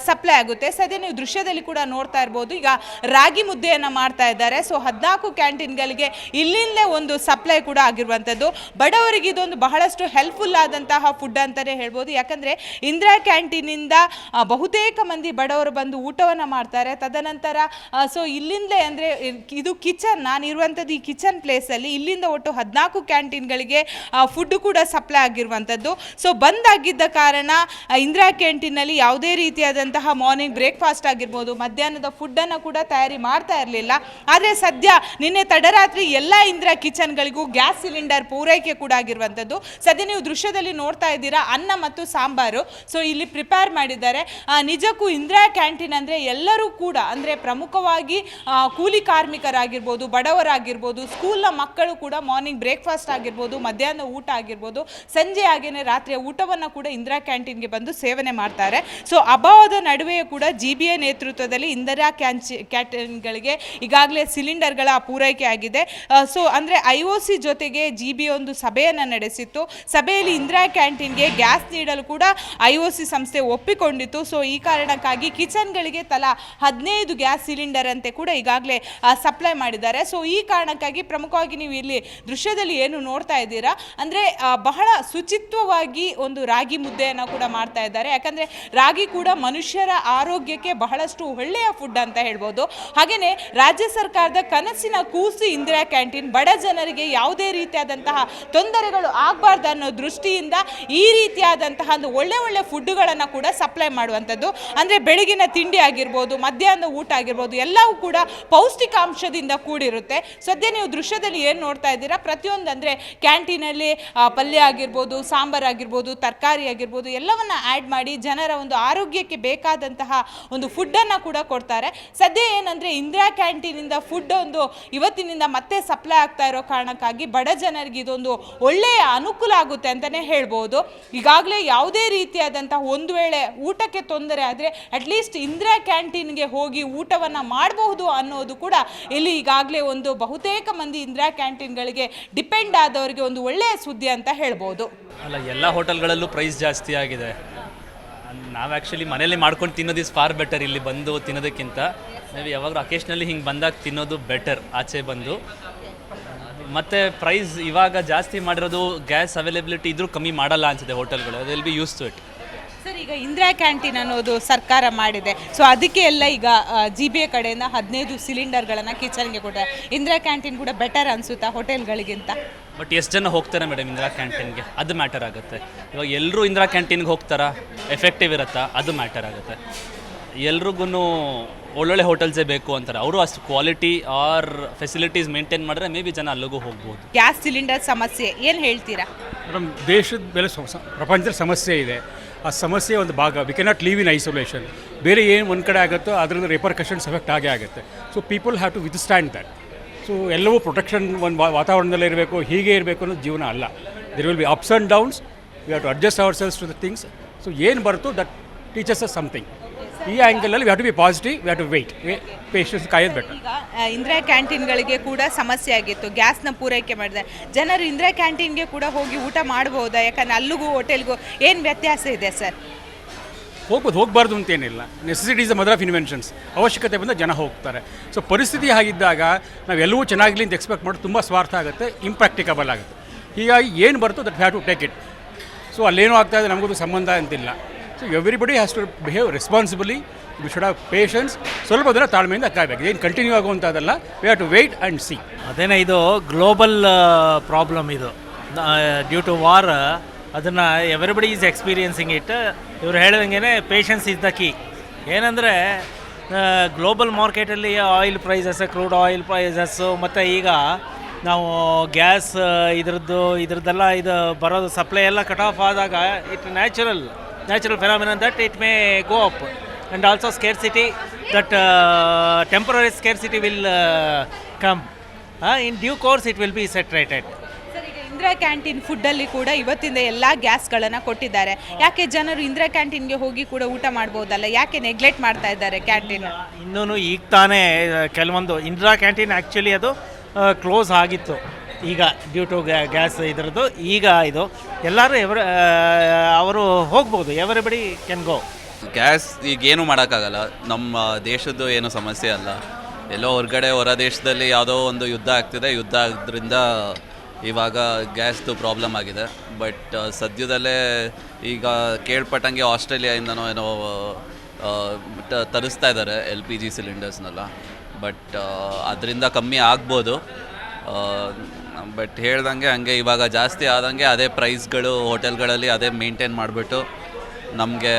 ಸಪ್ಲೈ ಆಗುತ್ತೆ. ಸದ್ಯ ನೀವು ದೃಶ್ಯದಲ್ಲಿ ಕೂಡ ನೋಡ್ತಾ ಇರ್ಬೋದು, ಈಗ ರಾಗಿ ಮುದ್ದೆಯನ್ನು ಮಾಡ್ತಾ ಇದ್ದಾರೆ. ಸೊ 14 ಕ್ಯಾಂಟೀನ್ಗಳಿಗೆ ಇಲ್ಲಿಂದಲೇ ಒಂದು ಸಪ್ಲೈ ಕೂಡ ಆಗಿರುವಂಥದ್ದು. ಬಡವರಿಗೆ ಇದೊಂದು ಬಹಳಷ್ಟು ಹೆಲ್ಪ್ಫುಲ್ ಆದಂತಹ ಫುಡ್ ಅಂತಲೇ ಹೇಳ್ಬೋದು. ಯಾಕಂದರೆ ಇಂದಿರಾ ಕ್ಯಾಂಟೀನಿಂದ ಬಹುತೇಕ ಮಂದಿ ಬಡವರು ಬಂದು ಊಟವನ್ನು ಮಾಡ್ತಾರೆ. ತದನಂತರ ಸೊ ಇಲ್ಲಿಂದಲೇ ಅಂದರೆ ಇದು ಕಿಚನ್, ನಾನು ಇರುವಂಥದ್ದು ಈ ಕಿಚನ್ ಪ್ಲೇಸಲ್ಲಿ ಇಲ್ಲಿಂದ ಒಟ್ಟು 14 ಕ್ಯಾಂಟೀನ್ಗಳಿಗೆ ಫುಡ್ ಕೂಡ ಸಪ್ಲೈ ಆಗಿರುವಂಥದ್ದು. ಸೊ ಬಂದಾಗಿದ್ದ ಕಾರಣ ಇಂದಿರಾ ಕ್ಯಾಂಟೀನಲ್ಲಿ ಯಾವುದೇ ರೀತಿಯಾದಂತಹ ಮಾರ್ನಿಂಗ್ ಬ್ರೇಕ್ಫಾಸ್ಟ್ ಆಗಿರ್ಬೋದು, ಮಧ್ಯಾಹ್ನದ ಫುಡ್ಡನ್ನು ಕೂಡ ತಯಾರಿ ಮಾಡ್ತಾ ಇರಲಿಲ್ಲ. ಆದರೆ ಸದ್ಯ ನಿನ್ನೆ ತಡರಾತ್ರಿ ಎಲ್ಲ ಇಂದಿರಾ ಕಿಚನ್ಗಳಿಗೂ ಗ್ಯಾಸ್ ಸಿಲಿಂಡರ್ ಪೂರೈಕೆ ಕೂಡ ಆಗಿರುವಂಥದ್ದು. ಸದ್ಯ ನೀವು ದೃಶ್ಯದಲ್ಲಿ ನೋಡ್ತಾ ಇದ್ದೀರಾ ಅನ್ನ ಮತ್ತು ಸಾಂಬಾರು. ಸೊ ಇಲ್ಲಿ ಪ್ರಿಪೇರ್ ಮಾಡಿದ್ದಾರೆ. ನಿಜಕ್ಕೂ ಇಂದಿರಾ ಕ್ಯಾಂಟೀನ್ ಅಂದರೆ ಎಲ್ಲರೂ ಕೂಡ ಅಂದರೆ ಪ್ರಮುಖವಾಗಿ ಕೂಲಿ ಕಾರ್ಮಿಕರಾಗಿರ್ಬೋದು, ಬಡವರಾಗಿರ್ಬೋದು, ಸ್ಕೂಲ್ನ ಮಕ್ಕಳು ಕೂಡ ಮಾರ್ನಿಂಗ್ ಬ್ರೇಕ್ಫಾಸ್ಟ್ ಆಗಿರ್ಬೋದು, ಮಧ್ಯಾಹ್ನ ಊಟ ಆಗಿರ್ಬೋದು, ಸಂಜೆ ಹಾಗೇನೆ ರಾತ್ರಿಯ ಊಟವನ್ನು ಕೂಡ ಇಂದಿರಾ ಕ್ಯಾಂಟೀನ್ಗೆ ಬಂದು ಸೇವನೆ ಮಾಡ್ತಾರೆ. ಸೊ ಅಭಾವದ ನಡುವೆಯೂ ಕೂಡ GBA ನೇತೃತ್ವದಲ್ಲಿ ಇಂದಿರಾ ಕ್ಯಾಂಟೀನ್ಗಳಿಗೆ ಈಗಾಗಲೇ ಸಿಲಿಂಡರ್ಗಳ ಪೂರೈಕೆ ಆಗಿದೆ. ಸೊ ಅಂದರೆ IOC ಜೊತೆಗೆ GBA ಒಂದು ಸಭೆಯನ್ನು ನಡೆಸಿತ್ತು. ಸಭೆಯಲ್ಲಿ ಇಂದಿರಾ ಕ್ಯಾಂಟೀನ್ಗೆ ಗ್ಯಾಸ್ ನೀಡಲು ಕೂಡ IOC ಸಂಸ್ಥೆ ಒಪ್ಪಿಕೊಂಡಿತ್ತು. ಸೊ ಈ ಕಾರಣಕ್ಕಾಗಿ ಕಿಚನ್ಗಳಿಗೆ ತಲಾ 15 ಗ್ಯಾಸ್ ಸಿಲಿಂಡರ್ ಅಂತೆ ಕೂಡ ಈಗಾಗಲೇ ಸಪ್ಲೈ ಮಾಡಿದ್ದಾರೆ. ಸೊ ಈ ಕಾರಣಕ್ಕಾಗಿ ಪ್ರಮುಖವಾಗಿ ನೀವು ಇಲ್ಲಿ ದೃಶ್ಯದಲ್ಲಿ ಏನು ನೋಡ್ತಾ ಇದ್ದೀರಾ ಅಂದರೆ ಬಹಳ ಶುಚಿತ್ವವಾಗಿ ಒಂದು ರಾಗಿ ಮುದ್ದೆಯನ್ನು ಕೂಡ ಮಾಡ್ತಾ ಇದ್ದಾರೆ. ಯಾಕಂದರೆ ರಾಗಿ ಕೂಡ ಮನುಷ್ಯರ ಆರೋಗ್ಯಕ್ಕೆ ಬಹಳಷ್ಟು ಒಳ್ಳೆಯ ಫುಡ್ ಅಂತ ಹೇಳ್ಬೋದು. ಹಾಗೆಯೇ ರಾಜ್ಯ ಸರ್ಕಾರದ ಕನಸಿನ ಕೂಸು ಇಂದಿರಾ ಕ್ಯಾಂಟೀನ್. ಬಡ ಜನರಿಗೆ ಯಾವುದೇ ರೀತಿಯಾದಂತಹ ತೊಂದರೆಗಳು ಆಗಬಾರ್ದು ಅನ್ನೋ ದೃಷ್ಟಿಯಿಂದ ಈ ರೀತಿಯಾದಂತಹ ಒಂದು ಒಳ್ಳೆ ಫುಡ್ಡುಗಳನ್ನು ಕೂಡ ಸಪ್ಲೈ ಮಾಡುವಂಥದ್ದು. ಅಂದರೆ ಬೆಳಗಿನ ತಿಂಡಿ ಆಗಿರ್ಬೋದು, ಮಧ್ಯಾಹ್ನದ ಊಟ ಆಗಿರ್ಬೋದು, ಎಲ್ಲವೂ ಕೂಡ ಪೌಷ್ಟಿಕಾಂಶದಿಂದ ಕೂಡಿರುತ್ತೆ. ಸದ್ಯ ನೀವು ದೃಶ್ಯದಲ್ಲಿ ಏನು ನೋಡ್ತಾ ಇದ್ದೀರಾ, ಪ್ರತಿಯೊಂದು ಅಂದರೆ ಕ್ಯಾಂಟೀನಲ್ಲಿ ಪಲ್ಯ ಆಗಿರ್ಬೋದು, ಸಾಂಬಾರು ಆಗಿರ್ಬೋದು, ತರಕಾರಿ ಆಗಿರ್ಬೋದು, ಎಲ್ಲವನ್ನ ಆ್ಯಡ್ ಮಾಡಿ ಜನರ ಒಂದು ಆರೋಗ್ಯಕ್ಕೆ ಬೇಕಾದಂತಹ ಒಂದು ಫುಡ್ಡನ್ನು ಕೂಡ ಕೊಡ್ತಾರೆ. ಸದ್ಯ ಏನಂದರೆ ಇಂದಿರಾ ಕ್ಯಾಂಟೀನಿಂದ ಫುಡ್ ಒಂದು ಇವತ್ತಿನಿಂದ ಮತ್ತೆ ಸಪ್ಲೈ ಆಗ್ತಾ ಇರೋ ಕಾರಣಕ್ಕಾಗಿ ಬಡ ಜನರಿಗೆ ಇದೊಂದು ಒಳ್ಳೆಯ ಅನುಕೂಲ ಆಗುತ್ತೆ ಅಂತಲೇ ಹೇಳ್ಬೋದು. ಈಗಾಗಲೇ ಯಾವುದೇ ರೀತಿಯಾದಂತಹ ಒಂದು ವೇಳೆ ಊಟಕ್ಕೆ ತೊಂದರೆ ಆದರೆ ಅಟ್ಲೀಸ್ಟ್ ಇಂದಿರಾ ಕ್ಯಾಂಟೀನ್ಗೆ ಹೋಗಿ ಊಟವನ್ನು ಮಾಡಬಹುದು ಅನ್ನೋದು ಕೂಡ ಇಲ್ಲಿ ಈಗಾಗಲೇ ಒಂದು ಬಹುತೇಕ ಮಂದಿ ಇಂದಿರಾ ಕ್ಯಾಂಟೀನ್ಗಳಿಗೆ ಡಿಪೆಂಡ್ ಆದವರಿಗೆ ಒಂದು ಒಳ್ಳೆಯ ಸುದ್ದಿ ಅಂತ ಹೇಳ್ಬೋದು. ಅಲ್ಲ, ಎಲ್ಲ ಹೋಟೆಲ್ಗಳಲ್ಲೂ ಪ್ರೈಸ್ ಜಾಸ್ತಿ ಆಗಿದೆ. ನಾವು ಆ್ಯಕ್ಚುಲಿ ಮನೇಲಿ ಮಾಡ್ಕೊಂಡು ತಿನ್ನೋದು ಇಸ್ ಫಾರ್ ಬೆಟರ್ ಇಲ್ಲಿ ಬಂದು ತಿನ್ನೋದಕ್ಕಿಂತ. ನಾವು ಯಾವಾಗಲೂ ಅಕೇಶ್ನಲಿ ಹಿಂಗೆ ಬಂದಾಗ ತಿನ್ನೋದು ಬೆಟರ್ ಆಚೆ ಬಂದು. ಮತ್ತು ಪ್ರೈಸ್ ಇವಾಗ ಜಾಸ್ತಿ ಮಾಡಿರೋದು ಗ್ಯಾಸ್ ಅವೈಲೇಬಿಲಿಟಿ ಇದ್ರೂ ಕಮ್ಮಿ ಮಾಡಲ್ಲ ಅನಿಸುತ್ತೆ ಹೋಟೆಲ್ಗಳು. ಅದು will be use to it. Sir, ಈಗ ಇಂದಿರಾ ಕ್ಯಾಂಟೀನ್ ಅನ್ನೋದು ಸರ್ಕಾರ ಮಾಡಿದೆ. ಸೊ ಅದಕ್ಕೆ ಎಲ್ಲ ಈಗ GBA ಕಡೆಯಿಂದ 15 ಸಿಲಿಂಡರ್ಗಳನ್ನು ಕಿಚನ್ಗೆ ಕೊಟ್ಟಾರೆ. ಇಂದಿರಾ ಕ್ಯಾಂಟೀನ್ ಕೂಡ ಬೆಟರ್ ಅನಿಸುತ್ತಾ ಹೋಟೆಲ್ಗಳಿಗಿಂತ? ಬಟ್ ಎಷ್ಟು ಜನ ಹೋಗ್ತಾರೆ ಮೇಡಮ್ ಇಂದಿರಾ ಕ್ಯಾಂಟೀನ್ಗೆ, ಅದು ಮ್ಯಾಟರ್ ಆಗುತ್ತೆ. ಇವಾಗ ಎಲ್ಲರೂ ಇಂದಿರಾ ಕ್ಯಾಂಟೀನ್ಗೆ ಹೋಗ್ತಾರಾ, ಎಫೆಕ್ಟಿವ್ ಇರುತ್ತಾ, ಅದು ಮ್ಯಾಟರ್ ಆಗುತ್ತೆ. ಎಲ್ರಿಗೂ ಒಳ್ಳೊಳ್ಳೆ ಹೋಟೆಲ್ಸೇ ಬೇಕು ಅಂತಾರೆ. ಅವರು ಅಷ್ಟು ಕ್ವಾಲಿಟಿ ಆರ್ ಫೆಸಿಲಿಟೀಸ್ ಮೇಂಟೈನ್ ಮಾಡಿದ್ರೆ ಮೇ ಬಿ ಜನ ಅಲ್ಲಿಗೂ ಹೋಗ್ಬೋದು. ಗ್ಯಾಸ್ ಸಿಲಿಂಡರ್ ಸಮಸ್ಯೆ ಏನು ಹೇಳ್ತೀರಾ ಮೇಡಮ್? ದೇಶದ ಮೇಲೆ ಪ್ರಪಂಚದ ಸಮಸ್ಯೆ ಇದೆ. ಆ ಸಮಸ್ಯೆ ಒಂದು ಭಾಗ. We cannot live in isolation. ಬೇರೆ ಏನು ಒಂದು ಕಡೆ ಆಗುತ್ತೋ ಅದರಿಂದ ರೆಪರ್ಕಷನ್ಸ್ ಎಫೆಕ್ಟ್ ಆಗೇ ಆಗುತ್ತೆ. So people have to withstand that. So ಎಲ್ಲವೂ ಪ್ರೊಟೆಕ್ಷನ್ ಒಂದು ವಾತಾವರಣದಲ್ಲೇ ಇರಬೇಕು, ಹೀಗೆ ಇರಬೇಕು ಅನ್ನೋದು ಜೀವನ ಅಲ್ಲ. There will be ups and downs. We have to adjust ourselves to the things. So ಏನು ಬರುತ್ತೋ ದಟ್ ಟೀಚರ್ಸ್ ಅಸ್ ಸಮಥಿಂಗ್. ಈ ಆ್ಯಂಗಲಲ್ಲಿ we have to be positive, we have to wait, patience ಕಾಯೋದು ಬೆಟರ್. ಈಗ ಇಂದಿರಾ ಕ್ಯಾಂಟೀನ್ಗಳಿಗೆ ಕೂಡ ಸಮಸ್ಯೆ ಆಗಿತ್ತು, ಗ್ಯಾಸ್ನ ಪೂರೈಕೆ ಮಾಡಿದೆ. ಜನರು ಇಂದಿರಾ ಕ್ಯಾಂಟೀನ್ಗೆ ಕೂಡ ಹೋಗಿ ಊಟ ಮಾಡ್ಬೋದಾ? ಯಾಕಂದರೆ ಅಲ್ಲಿಗೂ ಹೋಟೆಲ್ಗೂ ಏನು ವ್ಯತ್ಯಾಸ ಇದೆ ಸರ್? ಹೋಗಬಾರ್ದು ಅಂತೇನಿಲ್ಲ. Necessity is the mother of inventions. ಅವಶ್ಯಕತೆ ಬಂದ ಜನ ಹೋಗ್ತಾರೆ. ಸೊ ಪರಿಸ್ಥಿತಿ ಹಾಗಿದ್ದಾಗ ನಾವು ಎಲ್ಲವೂ ಚೆನ್ನಾಗಲಿ ಅಂತ ಎಕ್ಸ್ಪೆಕ್ಟ್ ಮಾಡೋದು ತುಂಬ ಸ್ವಾರ್ಥ ಆಗುತ್ತೆ, ಇಂಪ್ರಾಕ್ಟಿಕಬಲ್ ಆಗುತ್ತೆ. ಹೀಗಾಗಿ ಏನು ಬರುತ್ತೋ that have to take it. So ಅಲ್ಲೇನೋ ಆಗ್ತಾಯಿದೆ ನಮಗೂ ಸಂಬಂಧ ಅಂತಿಲ್ಲ. So everybody has to behave responsibly. We should have patience. ಸ್ವಲ್ಪ ದಿನ ತಾಳ್ಮೆಯಿಂದ ಕಾಯಬೇಕು. ಏನು ಕಂಟಿನ್ಯೂ ಆಗುವಂಥದ್ದಲ್ಲ. We have to wait and see. ಅದೇನೇ ಇದು ಗ್ಲೋಬಲ್ ಪ್ರಾಬ್ಲಮ್ ಇದು. ಡ್ಯೂ ಟು ವಾರ್ ಅದನ್ನು ಎವ್ರಿಬಡಿ ಈಸ್ ಎಕ್ಸ್ಪೀರಿಯನ್ಸಿಂಗ್ ಇಟ್. ಇವ್ರು ಹೇಳ್ದಂಗೆ ಪೇಷನ್ಸ್ ಇಸ್ ದ ಕೀ. ಏನಂದರೆ ಗ್ಲೋಬಲ್ ಮಾರ್ಕೆಟಲ್ಲಿ oil prices, crude oil prices, ಮತ್ತು ಈಗ ನಾವು ಗ್ಯಾಸ್ ಇದ್ರದ್ದೆಲ್ಲ ಇದು ಬರೋದು ಸಪ್ಲೈ ಎಲ್ಲ ಕಟ್ ಆಫ್ ಆದಾಗ it natural phenomenon that it may go up. And also scarcity, that temporary scarcity will come. In due course it will be saturated. Sir, ಈಗ Indira canteen ಫುಡ್ಡಲ್ಲಿ ಕೂಡ ಇವತ್ತಿಂದ ಎಲ್ಲ ಗ್ಯಾಸ್ಗಳನ್ನು ಕೊಟ್ಟಿದ್ದಾರೆ. ಯಾಕೆ ಜನರು ಇಂದಿರಾ ಕ್ಯಾಂಟೀನ್ಗೆ ಹೋಗಿ ಕೂಡ ಊಟ ಮಾಡ್ಬೋದಲ್ಲ? ಯಾಕೆ ನೆಗ್ಲೆಕ್ಟ್ ಮಾಡ್ತಾ ಇದ್ದಾರೆ ಕ್ಯಾಂಟೀನ್? ಇನ್ನೂ ಈಗ ತಾನೇ ಕೆಲವೊಂದು ಇಂದಿರಾ ಕ್ಯಾಂಟೀನ್ ಆ್ಯಕ್ಚುಲಿ ಅದು ಕ್ಲೋಸ್ ಆಗಿತ್ತು. ಈಗ ಡ್ಯೂ ಟು ಗ್ಯಾಸ್ ಇದ್ರದ್ದು ಈಗ ಇದು ಎಲ್ಲರೂ ಅವರು ಹೋಗ್ಬೋದು. Everybody can go. ಗ್ಯಾಸ್ ಈಗೇನು ಮಾಡೋಕ್ಕಾಗಲ್ಲ. ನಮ್ಮ ದೇಶದ್ದು ಏನು ಸಮಸ್ಯೆ ಅಲ್ಲ. ಎಲ್ಲೋ ಹೊರ ದೇಶದಲ್ಲಿ ಯಾವುದೋ ಒಂದು ಯುದ್ಧ ಆಗ್ತಿದೆ. ಯುದ್ಧ ಆಗೋದ್ರಿಂದ ಇವಾಗ ಗ್ಯಾಸ್ದು ಪ್ರಾಬ್ಲಮ್ ಆಗಿದೆ. ಬಟ್ ಸದ್ಯದಲ್ಲೇ ಈಗ ಕೇಳ್ಪಟ್ಟಂಗೆ ಆಸ್ಟ್ರೇಲಿಯಾಯಿಂದನೋ ಏನೋ ತರಿಸ್ತಾ ಇದ್ದಾರೆ LPG ಸಿಲಿಂಡರ್ಸ್ನೆಲ್ಲ. ಬಟ್ ಅದರಿಂದ ಕಮ್ಮಿ ಆಗ್ಬೋದು. ಬಟ್ ಹೇಳ್ದಂಗೆ ಹಂಗೆ ಇವಾಗ ಜಾಸ್ತಿ ಆದಂಗೆ ಅದೇ ಪ್ರೈಸ್ಗಳು ಹೋಟೆಲ್ಗಳಲ್ಲಿ ಅದೇ ಮೇಂಟೈನ್ ಮಾಡಿಬಿಟ್ಟು ನಮಗೆ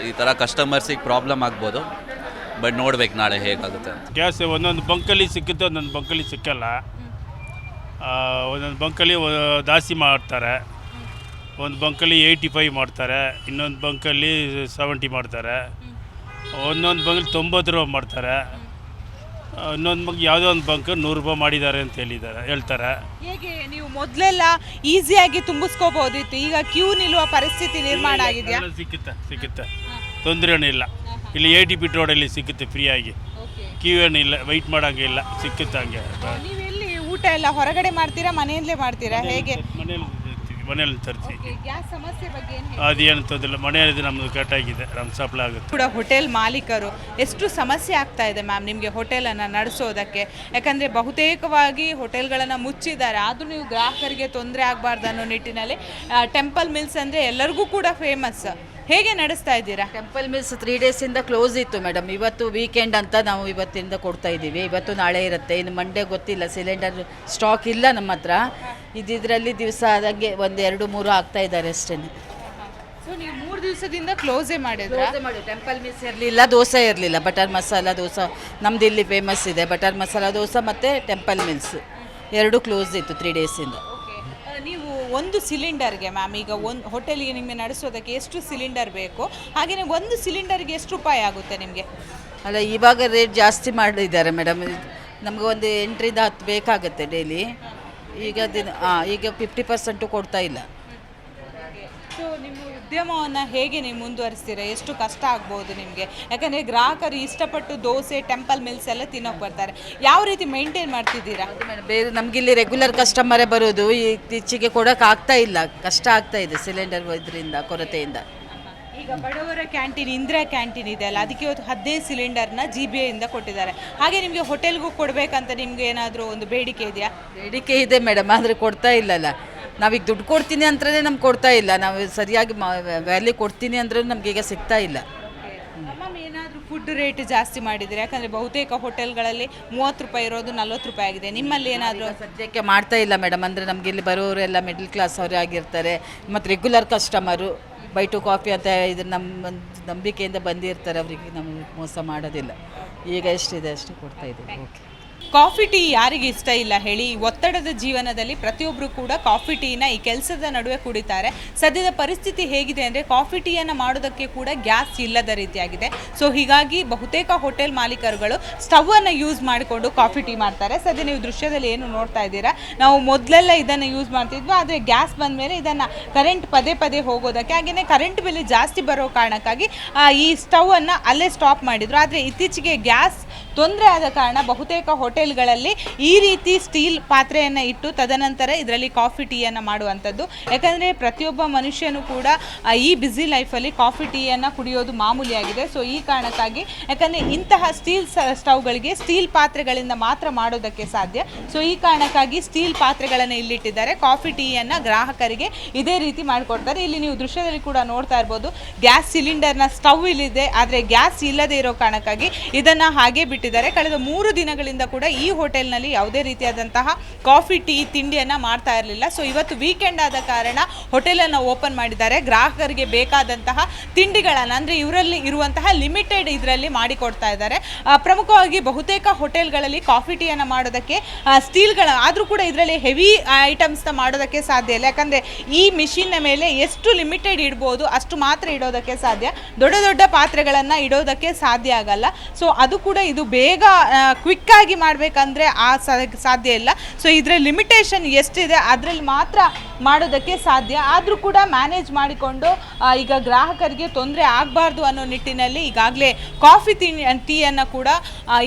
ಈ ಥರ ಕಸ್ಟಮರ್ಸಿಗೆ ಪ್ರಾಬ್ಲಮ್ ಆಗ್ಬೋದು. ಬಟ್ ನೋಡ್ಬೇಕು ನಾಳೆ ಹೇಗಾಗುತ್ತೆ ಅಂತ. ಗ್ಯಾಸ್ ಒಂದೊಂದು ಬಂಕಲ್ಲಿ ಸಿಕ್ಕುತ್ತೆ, ಒಂದೊಂದು ಬಂಕಲ್ಲಿ ಸಿಕ್ಕಲ್ಲ. ಒಂದೊಂದು ಬಂಕಲ್ಲಿ ಜಾಸ್ತಿ ಮಾಡ್ತಾರೆ, ಒಂದು ಬಂಕಲ್ಲಿ 85 ಮಾಡ್ತಾರೆ, ಇನ್ನೊಂದು ಬಂಕಲ್ಲಿ 70 ಮಾಡ್ತಾರೆ, ಒಂದೊಂದು ಬಂಕಲ್ಲಿ 90 ರೂಪಾಯಿ ಮಾಡ್ತಾರೆ, ಇನ್ನೊಂದು ಬಂಕ್ ಯಾವುದೋ ಒಂದು ಬಂಕ್ 100 ರೂಪಾಯಿ ಮಾಡಿದ್ದಾರೆ ಅಂತ ಹೇಳ್ತಾರೆ. ಹೇಗೆ ನೀವು ಮೊದಲೆಲ್ಲ ಈಸಿಯಾಗಿ ತುಂಬಿಸ್ಕೋಬಹುದಿತ್ತು, ಈಗ ಕ್ಯೂ ನಿಲ್ಲುವ ಪರಿಸ್ಥಿತಿ ನಿರ್ಮಾಣ ಆಗಿದೆಯಾ? ಸಿಕ್ಕುತ್ತೆ, ತೊಂದರೆ ಇಲ್ಲ. ಇಲ್ಲಿ 80 ಫೀಟ್ ರೋಡಲ್ಲಿ ಸಿಕ್ಕುತ್ತೆ ಫ್ರೀಯಾಗಿ. ಕ್ಯೂ ಏನಿಲ್ಲ, ವೆಯ್ಟ್ ಮಾಡೋಂಗಿಲ್ಲ, ಸಿಕ್ಕುತ್ತೆ ಹಂಗೆ. ನೀವೆಲ್ಲಿ ಊಟ ಎಲ್ಲ ಹೊರಗಡೆ ಮಾಡ್ತೀರಾ, ಮನೆಯಲ್ಲೇ ಮಾಡ್ತೀರಾ? ಹೇಗೆ? ಮನೆಯಲ್ಲಿ ತರ್ತೀವಿ. ಗ್ಯಾಸ್ ಸಮಸ್ಯೆ ಬಗ್ಗೆ ಅದೇನು ತೊಂದರೆ, ಮನೆಯಲ್ಲಿ ನಮ್ಮದು ಕಟ್ಟಾಗಿದೆ, ನಮ್ಮ ಸಪ್ಲೈ ಆಗುತ್ತೆ. ಕೂಡ ಹೋಟೆಲ್ ಮಾಲೀಕರು ಎಷ್ಟು ಸಮಸ್ಯೆ ಆಗ್ತಾ ಇದೆ ಮ್ಯಾಮ್ ನಿಮಗೆ ಹೋಟೆಲನ್ನು ನಡೆಸೋದಕ್ಕೆ? ಯಾಕಂದರೆ ಬಹುತೇಕವಾಗಿ ಹೋಟೆಲ್ಗಳನ್ನು ಮುಚ್ಚಿದ್ದಾರೆ, ಆದರೂ ನೀವು ಗ್ರಾಹಕರಿಗೆ ತೊಂದರೆ ಆಗಬಾರ್ದು ಅನ್ನೋ ನಿಟ್ಟಿನಲ್ಲಿ ಟೆಂಪಲ್ ಮಿಲ್ಸ್ ಅಂದರೆ ಎಲ್ಲರಿಗೂ ಕೂಡ ಫೇಮಸ್. ಹೇಗೆ ನಡೆಸ್ತಾ ಇದ್ದೀರಾ? ಟೆಂಪಲ್ ಮಿಲ್ಸ್ 3 ಡೇಸಿಂದ ಕ್ಲೋಸ್ ಇತ್ತು ಮೇಡಮ್. ಇವತ್ತು ವೀಕೆಂಡ್ ಅಂತ ನಾವು ಇವತ್ತಿಂದ ಕೊಡ್ತಾ ಇದ್ದೀವಿ. ಇವತ್ತು ನಾಳೆ ಇರುತ್ತೆ, ಇನ್ನು ಮಂಡೇ ಗೊತ್ತಿಲ್ಲ. ಸಿಲಿಂಡರ್ ಸ್ಟಾಕ್ ಇಲ್ಲ ನಮ್ಮ ಹತ್ರ. ಇದರಲ್ಲಿ ದಿವಸ ಆದಂಗೆ 1, 2, 3 ಆಗ್ತಾ ಇದ್ದಾರೆ ಅಷ್ಟೇ. ಸೊ ನೀವು 3 ದಿವಸದಿಂದ ಕ್ಲೋಸೇ ಮಾಡಿದ್ರೆ? ಟೆಂಪಲ್ ಮಿಲ್ಸ್ ಇರಲಿಲ್ಲ, ದೋಸೆ ಇರಲಿಲ್ಲ. ಬಟರ್ ಮಸಾಲ ದೋಸೆ ನಮ್ದು ಇಲ್ಲಿ ಫೇಮಸ್ ಇದೆ. ಬಟರ್ ಮಸಾಲ ದೋಸೆ ಮತ್ತು ಟೆಂಪಲ್ ಮಿಲ್ಸ್ 2 ಕ್ಲೋಸ್ ಇತ್ತು 3 ಡೇಸಿಂದ. ನೀವು ಒಂದು ಸಿಲಿಂಡರ್ಗೆ ಮ್ಯಾಮ್ ಈಗ ಒಂದು ಹೋಟೆಲಿಗೆ ನಿಮಗೆ ನಡೆಸೋದಕ್ಕೆ ಎಷ್ಟು ಸಿಲಿಂಡರ್ ಬೇಕು? ಹಾಗೆಯೇ ಒಂದು ಸಿಲಿಂಡರ್ಗೆ ಎಷ್ಟು ರೂಪಾಯಿ ಆಗುತ್ತೆ ನಿಮಗೆ? ಅಲ್ಲ, ಇವಾಗ ರೇಟ್ ಜಾಸ್ತಿ ಮಾಡಿದ್ದಾರೆ ಮೇಡಮ್. ನಮಗೆ ಒಂದು 8ರಿಂದ 10 ಬೇಕಾಗುತ್ತೆ ಡೈಲಿ. ಈಗ ಈಗ 50% ಕೊಡ್ತಾ ಇಲ್ಲ. ಸೊ ನಿಮ್ಮ ಉದ್ಯಮವನ್ನು ಹೇಗೆ ನೀವು ಮುಂದುವರಿಸ್ತೀರಾ? ಎಷ್ಟು ಕಷ್ಟ ಆಗ್ಬೋದು ನಿಮಗೆ? ಯಾಕಂದರೆ ಗ್ರಾಹಕರು ಇಷ್ಟಪಟ್ಟು ದೋಸೆ, ಟೆಂಪಲ್ ಮಿಲ್ಸ್ ಎಲ್ಲ ತಿನ್ನೋಕೆ ಬರ್ತಾರೆ. ಯಾವ ರೀತಿ ಮೇಂಟೈನ್ ಮಾಡ್ತಿದ್ದೀರಾ? ಬೇರೆ ನಮಗಿಲ್ಲಿ ರೆಗ್ಯುಲರ್ ಕಸ್ಟಮರೇ ಬರೋದು. ಇತ್ತೀಚೆಗೆ ಕೊಡೋಕೆ ಆಗ್ತಾ ಇಲ್ಲ, ಕಷ್ಟ ಆಗ್ತಾ ಇದೆ ಸಿಲಿಂಡರ್ ಇದರಿಂದ, ಕೊರತೆಯಿಂದ. ಈಗ ಬಡವರ ಕ್ಯಾಂಟೀನ್ ಇಂದಿರಾ ಕ್ಯಾಂಟೀನ್ ಇದೆ ಅಲ್ಲ, ಅದಕ್ಕೆ ಇವತ್ತು 15 ಸಿಲಿಂಡರ್ನ GBA ಇಂದ ಕೊಟ್ಟಿದ್ದಾರೆ. ಹಾಗೆ ನಿಮಗೆ ಹೋಟೆಲ್ಗೂ ಕೊಡಬೇಕಂತ ನಿಮಗೆ ಏನಾದರೂ ಒಂದು ಬೇಡಿಕೆ ಇದೆಯಾ? ಬೇಡಿಕೆ ಇದೆ ಮೇಡಮ್, ಆದರೆ ಕೊಡ್ತಾ ಇಲ್ಲಲ್ಲ. ನಾವೀಗ ದುಡ್ಡು ಕೊಡ್ತೀನಿ ಅಂತಲೇ ನಮ್ಗೆ ಕೊಡ್ತಾ ಇಲ್ಲ. ನಾವು ಸರಿಯಾಗಿ ವ್ಯಾಲ್ಯೂ ಕೊಡ್ತೀನಿ ಅಂದ್ರೂ ನಮ್ಗೆ ಈಗ ಸಿಗ್ತಾ ಇಲ್ಲ. ಮ್ಯಾಮ್, ಏನಾದರೂ ಫುಡ್ ರೇಟ್ ಜಾಸ್ತಿ ಮಾಡಿದರೆ? ಯಾಕಂದರೆ ಬಹುತೇಕ ಹೋಟೆಲ್ಗಳಲ್ಲಿ 30 ರೂಪಾಯಿ ಇರೋದು 40 ರೂಪಾಯಿ ಆಗಿದೆ. ನಿಮ್ಮಲ್ಲಿ ಏನಾದರೂ? ಸದ್ಯಕ್ಕೆ ಮಾಡ್ತಾ ಇಲ್ಲ ಮೇಡಮ್. ಅಂದರೆ ನಮಗೆ ಇಲ್ಲಿ ಬರೋರೆಲ್ಲ ಮಿಡ್ಲ್ ಕ್ಲಾಸ್ ಅವರೇ ಆಗಿರ್ತಾರೆ, ಮತ್ತು regular customer. By two coffee ಅಂತ ಇದು ನಮ್ಮ ನಂಬಿಕೆಯಿಂದ ಬಂದಿರ್ತಾರೆ, ಅವರಿಗೆ ನಮಗೆ ಮೋಸ ಮಾಡೋದಿಲ್ಲ. ಈಗ ಎಷ್ಟಿದೆ ಅಷ್ಟು ಕೊಡ್ತಾ ಇದ್ದೀವಿ. ಓಕೆ. ಕಾಫಿ ಟೀ ಯಾರಿಗೆ ಇಷ್ಟ ಇಲ್ಲ ಹೇಳಿ? ಒತ್ತಡದ ಜೀವನದಲ್ಲಿ ಪ್ರತಿಯೊಬ್ಬರು ಕೂಡ ಕಾಫಿ ಟೀನ ಈ ಕೆಲಸದ ನಡುವೆ ಕುಡಿತಾರೆ. ಸದ್ಯದ ಪರಿಸ್ಥಿತಿ ಹೇಗಿದೆ ಅಂದರೆ ಕಾಫಿ ಟೀಯನ್ನು ಮಾಡೋದಕ್ಕೆ ಕೂಡ ಗ್ಯಾಸ್ ಇಲ್ಲದ ರೀತಿಯಾಗಿದೆ. ಸೊ ಹೀಗಾಗಿ ಬಹುತೇಕ ಹೋಟೆಲ್ ಮಾಲೀಕರುಗಳು ಸ್ಟವನ್ನು ಯೂಸ್ ಮಾಡಿಕೊಂಡು ಕಾಫಿ ಟೀ ಮಾಡ್ತಾರೆ. ಸದ್ಯ ನೀವು ದೃಶ್ಯದಲ್ಲಿ ಏನು ನೋಡ್ತಾ ಇದ್ದೀರಾ, ನಾವು ಮೊದಲೆಲ್ಲ ಇದನ್ನು ಯೂಸ್ ಮಾಡ್ತಿದ್ವಿ, ಆದರೆ ಗ್ಯಾಸ್ ಬಂದ ಮೇಲೆ ಇದನ್ನು ಕರೆಂಟ್ ಪದೇ ಪದೇ ಹೋಗೋದಕ್ಕೆ, ಹಾಗೆಯೇ ಕರೆಂಟ್ ಬಿಲ್ ಜಾಸ್ತಿ ಬರೋ ಕಾರಣಕ್ಕಾಗಿ ಈ ಸ್ಟವನ್ನು ಅಲ್ಲೇ ಸ್ಟಾಪ್ ಮಾಡಿದರು. ಆದರೆ ಇತ್ತೀಚೆಗೆ ಗ್ಯಾಸ್ ತೊಂದರೆ ಆದ ಕಾರಣ ಬಹುತೇಕ ಹೋಟೆಲ್ಗಳಲ್ಲಿ ಈ ರೀತಿ ಸ್ಟೀಲ್ ಪಾತ್ರೆಯನ್ನು ಇಟ್ಟು ತದನಂತರ ಇದರಲ್ಲಿ ಕಾಫಿ ಟೀಯನ್ನು ಮಾಡುವಂಥದ್ದು. ಯಾಕಂದರೆ ಪ್ರತಿಯೊಬ್ಬ ಮನುಷ್ಯನೂ ಕೂಡ ಈ ಬ್ಯುಸಿ ಲೈಫಲ್ಲಿ ಕಾಫಿ ಟೀಯನ್ನು ಕುಡಿಯೋದು ಮಾಮೂಲಿಯಾಗಿದೆ. ಸೊ ಈ ಕಾರಣಕ್ಕಾಗಿ, ಯಾಕಂದರೆ ಇಂತಹ ಸ್ಟೀಲ್ ಸ್ಟವ್ಗಳಿಗೆ ಸ್ಟೀಲ್ ಪಾತ್ರೆಗಳಿಂದ ಮಾತ್ರ ಮಾಡೋದಕ್ಕೆ ಸಾಧ್ಯ. ಸೊ ಈ ಕಾರಣಕ್ಕಾಗಿ ಸ್ಟೀಲ್ ಪಾತ್ರೆಗಳನ್ನು ಇಲ್ಲಿಟ್ಟಿದ್ದಾರೆ. ಕಾಫಿ ಟೀಯನ್ನು ಗ್ರಾಹಕರಿಗೆ ಇದೇ ರೀತಿ ಮಾಡಿಕೊಡ್ತಾರೆ. ಇಲ್ಲಿ ನೀವು ದೃಶ್ಯದಲ್ಲಿ ಕೂಡ ನೋಡ್ತಾ ಇರ್ಬೋದು, ಗ್ಯಾಸ್ ಸಿಲಿಂಡರ್ನ ಸ್ಟವ್ ಇಲ್ಲಿದೆ, ಆದರೆ ಗ್ಯಾಸ್ ಇಲ್ಲದೆ ಇರೋ ಕಾರಣಕ್ಕಾಗಿ ಇದನ್ನು ಹಾಗೆ ಬಿಟ್ಟಿದ್ದಾರೆ. ಕಳೆದ 3 ದಿನಗಳಿಂದ ಕೂಡ ಈ ಹೋಟೆಲ್ನಲ್ಲಿ ಯಾವುದೇ ರೀತಿಯಾದಂತಹ ಕಾಫಿ ಟೀ ತಿಂಡಿಯನ್ನು ಮಾಡ್ತಾ ಇರಲಿಲ್ಲ. ಸೊ ಇವತ್ತು ವೀಕೆಂಡ್ ಆದ ಕಾರಣ ಹೋಟೆಲನ್ನು ಓಪನ್ ಮಾಡಿದ್ದಾರೆ. ಗ್ರಾಹಕರಿಗೆ ಬೇಕಾದಂತಹ ತಿಂಡಿಗಳನ್ನು, ಅಂದರೆ ಇವರಲ್ಲಿ ಇರುವಂತಹ ಲಿಮಿಟೆಡ್ ಇದರಲ್ಲಿ ಮಾಡಿಕೊಡ್ತಾ ಇದ್ದಾರೆ. ಪ್ರಮುಖವಾಗಿ ಬಹುತೇಕ ಹೋಟೆಲ್ಗಳಲ್ಲಿ ಕಾಫಿ ಟೀಯನ್ನು ಮಾಡೋದಕ್ಕೆ ಸ್ಟೀಲ್ಗಳ, ಆದರೂ ಕೂಡ ಇದರಲ್ಲಿ ಹೆವಿ ಐಟಮ್ಸ್ನ ಮಾಡೋದಕ್ಕೆ ಸಾಧ್ಯ ಇಲ್ಲ. ಯಾಕಂದರೆ ಈ ಮಿಷಿನ್ನ ಮೇಲೆ ಎಷ್ಟು ಲಿಮಿಟೆಡ್ ಇಡ್ಬೋದು ಅಷ್ಟು ಮಾತ್ರ ಇಡೋದಕ್ಕೆ ಸಾಧ್ಯ, ದೊಡ್ಡ ದೊಡ್ಡ ಪಾತ್ರೆಗಳನ್ನು ಇಡೋದಕ್ಕೆ ಸಾಧ್ಯ ಆಗಲ್ಲ. ಸೊ ಅದು ಕೂಡ ಇದು ಬೇಗ ಕ್ವಿಕ್ಕಾಗಿ ಮಾಡಬೇಕಂದ್ರೆ ಸಾಧ್ಯ ಇಲ್ಲ. ಸೊ ಇದರ ಲಿಮಿಟೇಷನ್ ಎಷ್ಟಿದೆ ಅದರಲ್ಲಿ ಮಾತ್ರ ಮಾಡೋದಕ್ಕೆ ಸಾಧ್ಯ. ಆದರೂ ಕೂಡ ಮ್ಯಾನೇಜ್ ಮಾಡಿಕೊಂಡು ಈಗ ಗ್ರಾಹಕರಿಗೆ ತೊಂದರೆ ಆಗಬಾರ್ದು ಅನ್ನೋ ನಿಟ್ಟಿನಲ್ಲಿ ಈಗಾಗಲೇ ಕಾಫಿ ಟೀಯನ್ನು ಕೂಡ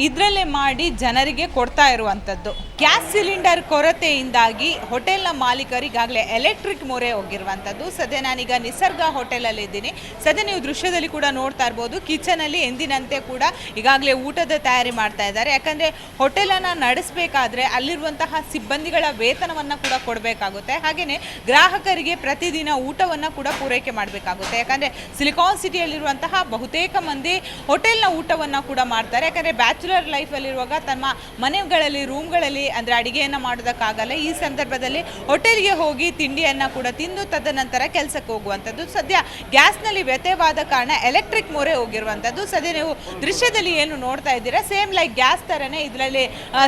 ಇದರಲ್ಲೇ ಮಾಡಿ ಜನರಿಗೆ ಕೊಡ್ತಾ ಇರುವಂಥದ್ದು. ಗ್ಯಾಸ್ ಸಿಲಿಂಡರ್ ಕೊರತೆಯಿಂದಾಗಿ ಹೋಟೆಲ್ನ ಮಾಲೀಕರು ಈಗಾಗಲೇ ಎಲೆಕ್ಟ್ರಿಕ್ ಮೊರೆ ಹೋಗಿರುವಂಥದ್ದು. ಸದ್ಯ ನಾನೀಗ ನಿಸರ್ಗ ಹೋಟೆಲಲ್ಲಿ ಇದ್ದೀನಿ. ಸದ್ಯ ನೀವು ದೃಶ್ಯದಲ್ಲಿ ಕೂಡ ನೋಡ್ತಾ ಇರ್ಬೋದು, ಕಿಚನಲ್ಲಿ ಎಂದಿನಂತೆ ಕೂಡ ಈಗಾಗಲೇ ಊಟದ ತಯಾರಿ ಮಾಡ್ತಾ ಇದ್ದಾರೆ. ಯಾಕಂದರೆ ಹೋಟೆಲನ್ನು ನಡೆಸಬೇಕಾದ್ರೆ ಅಲ್ಲಿರುವಂತಹ ಸಿಬ್ಬಂದಿಗಳ ವೇತನವನ್ನು ಕೂಡ ಕೊಡಬೇಕಾಗುತ್ತೆ. ಹಾಗೆಯೇ ಗ್ರಾಹಕರಿಗೆ ಪ್ರತಿದಿನ ಊಟವನ್ನು ಕೂಡ ಪೂರೈಕೆ ಮಾಡಬೇಕಾಗುತ್ತೆ. ಯಾಕಂದರೆ ಸಿಲಿಕಾನ್ ಸಿಟಿಯಲ್ಲಿರುವಂತಹ ಬಹುತೇಕ ಮಂದಿ ಹೋಟೆಲ್ನ ಊಟವನ್ನು ಕೂಡ ಮಾಡ್ತಾರೆ. ಯಾಕಂದರೆ ಬ್ಯಾಚುಲರ್ ಲೈಫಲ್ಲಿರುವಾಗ ತಮ್ಮ ಮನೆಗಳಲ್ಲಿ ರೂಮ್ಗಳಲ್ಲಿ ಅಂದರೆ ಅಡುಗೆಯನ್ನು ಮಾಡೋದಕ್ಕಾಗಲ್ಲ. ಈ ಸಂದರ್ಭದಲ್ಲಿ ಹೋಟೆಲ್ಗೆ ಹೋಗಿ ತಿಂಡಿಯನ್ನು ಕೂಡ ತಿಂದು ತದನಂತರ ಕೆಲಸಕ್ಕೆ ಹೋಗುವಂಥದ್ದು. ಸದ್ಯ ಗ್ಯಾಸ್ನಲ್ಲಿ ವ್ಯತ್ಯಯವಾದ ಕಾರಣ ಎಲೆಕ್ಟ್ರಿಕ್ ಮೊರೆ ಹೋಗಿರುವಂಥದ್ದು. ಸದ್ಯ ನೀವು ದೃಶ್ಯದಲ್ಲಿ ಏನು ನೋಡ್ತಾ ಇದ್ದೀರಾ, ಸೇಮ್ ಲೈಕ್ ಗ್ಯಾಸ್ ಥರನೇ ಇದರಲ್ಲಿ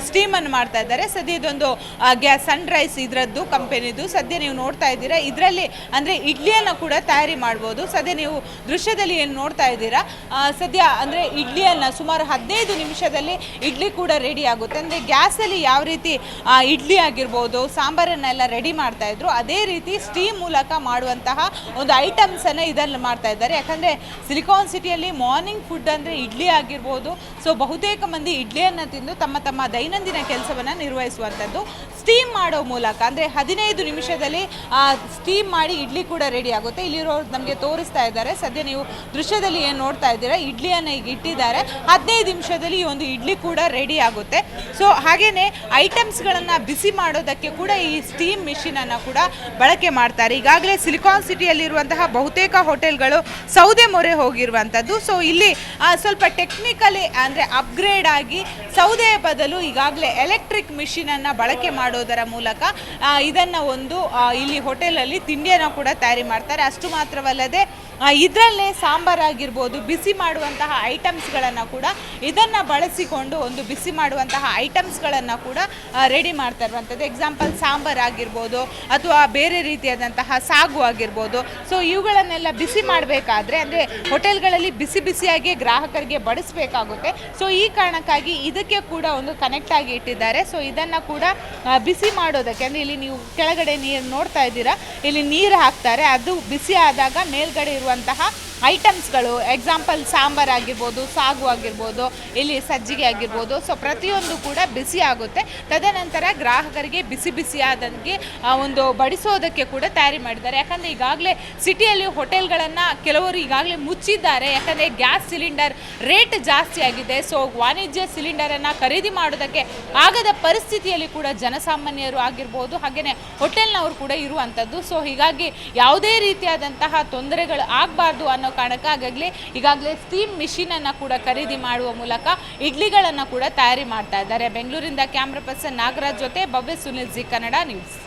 ಸ್ಟೀಮನ್ನು ಮಾಡ್ತಾ ಇದ್ದಾರೆ. ಸದ್ಯ ಇದೊಂದು ಗ್ಯಾಸ್ ಸನ್ರೈಸ್ ಇದರದ್ದು ಕಂಪೆನಿದು. ಸದ್ಯ ನೀವು ನೋಡ್ತಾ ಇದ್ದೀರಾ, ಇದರಲ್ಲಿ ಅಂದರೆ ಇಡ್ಲಿಯನ್ನು ಕೂಡ ತಯಾರಿ ಮಾಡ್ಬೋದು. ಸದ್ಯ ನೀವು ದೃಶ್ಯದಲ್ಲಿ ಏನು ನೋಡ್ತಾ ಇದ್ದೀರಾ, ಸದ್ಯ ಅಂದರೆ ಇಡ್ಲಿಯನ್ನು ಸುಮಾರು 15 ನಿಮಿಷದಲ್ಲಿ ಇಡ್ಲಿ ಕೂಡ ರೆಡಿ ಆಗುತ್ತೆ. ಅಂದರೆ ಗ್ಯಾಸಲ್ಲಿ ಯಾವ ರೀತಿ ಇಡ್ಲಿ ಆಗಿರ್ಬೋದು, ಸಾಂಬಾರನ್ನೆಲ್ಲ ರೆಡಿ ಮಾಡ್ತಾ ಇದ್ರು, ಅದೇ ರೀತಿ ಸ್ಟೀಮ್ ಮೂಲಕ ಮಾಡುವಂತಹ ಒಂದು ಐಟಮ್ಸನ್ನು ಇದನ್ನು ಮಾಡ್ತಾ ಇದ್ದಾರೆ. ಯಾಕಂದರೆ ಸಿಲಿಕಾನ್ ಸಿಟಿಯಲ್ಲಿ ಮಾರ್ನಿಂಗ್ ಫುಡ್ ಅಂದರೆ ಇಡ್ಲಿ ಆಗಿರ್ಬೋದು. ಸೊ ಬಹುತೇಕ ಮಂದಿ ಇಡ್ಲಿಯನ್ನು ತಿಂದು ತಮ್ಮ ದೈನಂದಿನ ಕೆಲಸವನ್ನು ನಿರ್ವಹಿಸುವಂಥದ್ದು. ಸ್ಟೀಮ್ ಮಾಡೋ ಮೂಲಕ ಅಂದರೆ 15 ನಿಮಿಷದಲ್ಲಿ ಸ್ಟೀಮ್ ಮಾಡಿ ಇಡ್ಲಿ ಕೂಡ ರೆಡಿ ಆಗುತ್ತೆ. ಇಲ್ಲಿರೋ ನಮಗೆ ತೋರಿಸ್ತಾ ಇದ್ದಾರೆ. ಸದ್ಯ ನೀವು ದೃಶ್ಯದಲ್ಲಿ ಏನು ನೋಡ್ತಾ ಇದ್ದೀರಾ, ಇಡ್ಲಿಯನ್ನು ಈಗ ಇಟ್ಟಿದ್ದಾರೆ. 15 ನಿಮಿಷದಲ್ಲಿ ಈ ಒಂದು ಇಡ್ಲಿ ಕೂಡ ರೆಡಿ ಆಗುತ್ತೆ. ಸೊ ಹಾಗೆಯೇ ಐಟಮ್ಸ್ಗಳನ್ನು ಬಿಸಿ ಮಾಡೋದಕ್ಕೆ ಕೂಡ ಈ ಸ್ಟೀಮ್ ಮಿಷಿನನ್ನು ಕೂಡ ಬಳಕೆ ಮಾಡ್ತಾರೆ. ಈಗಾಗಲೇ ಸಿಲಿಕಾನ್ ಸಿಟಿಯಲ್ಲಿರುವಂತಹ ಬಹುತೇಕ ಹೋಟೆಲ್ಗಳು ಸೌದೆ ಮೊರೆ ಹೋಗಿರುವಂಥದ್ದು. ಸೊ ಇಲ್ಲಿ ಸ್ವಲ್ಪ ಟೆಕ್ನಿಕಲಿ ಅಂದರೆ ಅಪ್ಗ್ರೇಡ್ ಆಗಿ ಸೌದೆಯ ಬದಲು ಈಗಾಗಲೇ ಎಲೆಕ್ಟ್ರಿಕ್ ಮಿಷಿನನ್ನು ಬಳಕೆ ಮಾಡೋದರ ಮೂಲಕ ಇದನ್ನು ಒಂದು ಇಲ್ಲಿ ಹೋಟೆಲಲ್ಲಿ ತಿಂಡಿಯನ್ನು ಕೂಡ ತಯಾರಿ ಮಾಡ್ತಾರೆ. ಅಷ್ಟು ಮಾತ್ರವಲ್ಲದೆ ಇದರಲ್ಲೇ ಸಾಂಬಾರಾಗಿರ್ಬೋದು, ಬಿಸಿ ಮಾಡುವಂತಹ ಐಟಮ್ಸ್ಗಳನ್ನು ಕೂಡ ಇದನ್ನು ಬಳಸಿಕೊಂಡು ಒಂದು ಬಿಸಿ ಮಾಡುವಂತಹ ಐಟಮ್ಸ್ಗಳನ್ನು ಕೂಡ ರೆಡಿ ಮಾಡ್ತಾ ಇರುವಂಥದ್ದು. ಎಕ್ಸಾಂಪಲ್ ಸಾಂಬಾರಾಗಿರ್ಬೋದು ಅಥವಾ ಬೇರೆ ರೀತಿಯಾದಂತಹ ಸಾಗು ಆಗಿರ್ಬೋದು. ಸೊ ಇವುಗಳನ್ನೆಲ್ಲ ಬಿಸಿ ಮಾಡಬೇಕಾದ್ರೆ ಅಂದರೆ ಹೋಟೆಲ್ಗಳಲ್ಲಿ ಬಿಸಿ ಬಿಸಿಯಾಗಿ ಗ್ರಾಹಕರಿಗೆ ಬಡಿಸಬೇಕಾಗುತ್ತೆ. ಸೊ ಈ ಕಾರಣಕ್ಕಾಗಿ ಇದಕ್ಕೆ ಕೂಡ ಒಂದು ಕನೆಕ್ಟ್ ಆಗಿ ಇಟ್ಟಿದ್ದಾರೆ. ಸೊ ಇದನ್ನು ಕೂಡ ಬಿಸಿ ಮಾಡೋದಕ್ಕೆ ಅಂದರೆ ಇಲ್ಲಿ ನೀವು ಕೆಳಗಡೆ ನೀರು ನೋಡ್ತಾ ಇದ್ದೀರಾ, ಇಲ್ಲಿ ನೀರು ಹಾಕ್ತಾರೆ. ಅದು ಬಿಸಿ ಆದಾಗ ಮೇಲ್ಗಡೆ ಇರುವಂತಹ ಐಟಮ್ಸ್ಗಳು, ಎಕ್ಸಾಂಪಲ್ ಸಾಂಬಾರು ಆಗಿರ್ಬೋದು, ಸಾಗು ಆಗಿರ್ಬೋದು, ಇಲ್ಲಿ ಸಜ್ಜಿಗೆ ಆಗಿರ್ಬೋದು. ಸೊ ಪ್ರತಿಯೊಂದು ಕೂಡ ಬಿಸಿ ಆಗುತ್ತೆ. ತದನಂತರ ಗ್ರಾಹಕರಿಗೆ ಬಿಸಿ ಬಿಸಿಯಾದಂಗೆ ಒಂದು ಬಡಿಸೋದಕ್ಕೆ ಕೂಡ ತಯಾರಿ ಮಾಡಿದ್ದಾರೆ. ಯಾಕಂದರೆ ಈಗಾಗಲೇ ಸಿಟಿಯಲ್ಲಿ ಹೋಟೆಲ್ಗಳನ್ನು ಕೆಲವರು ಈಗಾಗಲೇ ಮುಚ್ಚಿದ್ದಾರೆ. ಯಾಕಂದರೆ ಗ್ಯಾಸ್ ಸಿಲಿಂಡರ್ ರೇಟ್ ಜಾಸ್ತಿ ಆಗಿದೆ. ಸೊ ವಾಣಿಜ್ಯ ಸಿಲಿಂಡರನ್ನು ಖರೀದಿ ಮಾಡೋದಕ್ಕೆ ಆಗದ ಪರಿಸ್ಥಿತಿಯಲ್ಲಿ ಕೂಡ ಜನಸಾಮಾನ್ಯರು ಆಗಿರ್ಬೋದು, ಹಾಗೆಯೇ ಹೋಟೆಲ್ನವರು ಕೂಡ ಇರುವಂಥದ್ದು. ಸೊ ಹೀಗಾಗಿ ಯಾವುದೇ ರೀತಿಯಾದಂತಹ ತೊಂದರೆಗಳು ಆಗಬಾರ್ದು ಅನ್ನೋ ಕಾರಣಕ್ಕಾಗಲಿ ಈಗಾಗಲೇ ಸ್ಟೀಮ್ ಮಿಷಿನನ್ನು ಕೂಡ ಖರೀದಿ ಮಾಡುವ ಮೂಲಕ ಇಡ್ಲಿಗಳನ್ನು ಕೂಡ ತಯಾರಿ ಮಾಡ್ತಾ ಇದ್ದಾರೆ. ಬೆಂಗಳೂರಿಂದ ಕ್ಯಾಮ್ರಾ ಪರ್ಸನ್ ನಾಗರಾಜ್ ಜೊತೆ ಭವ್ಯ ಸುನಿಲ್ ಜಿ ಕನ್ನಡ ನ್ಯೂಸ್.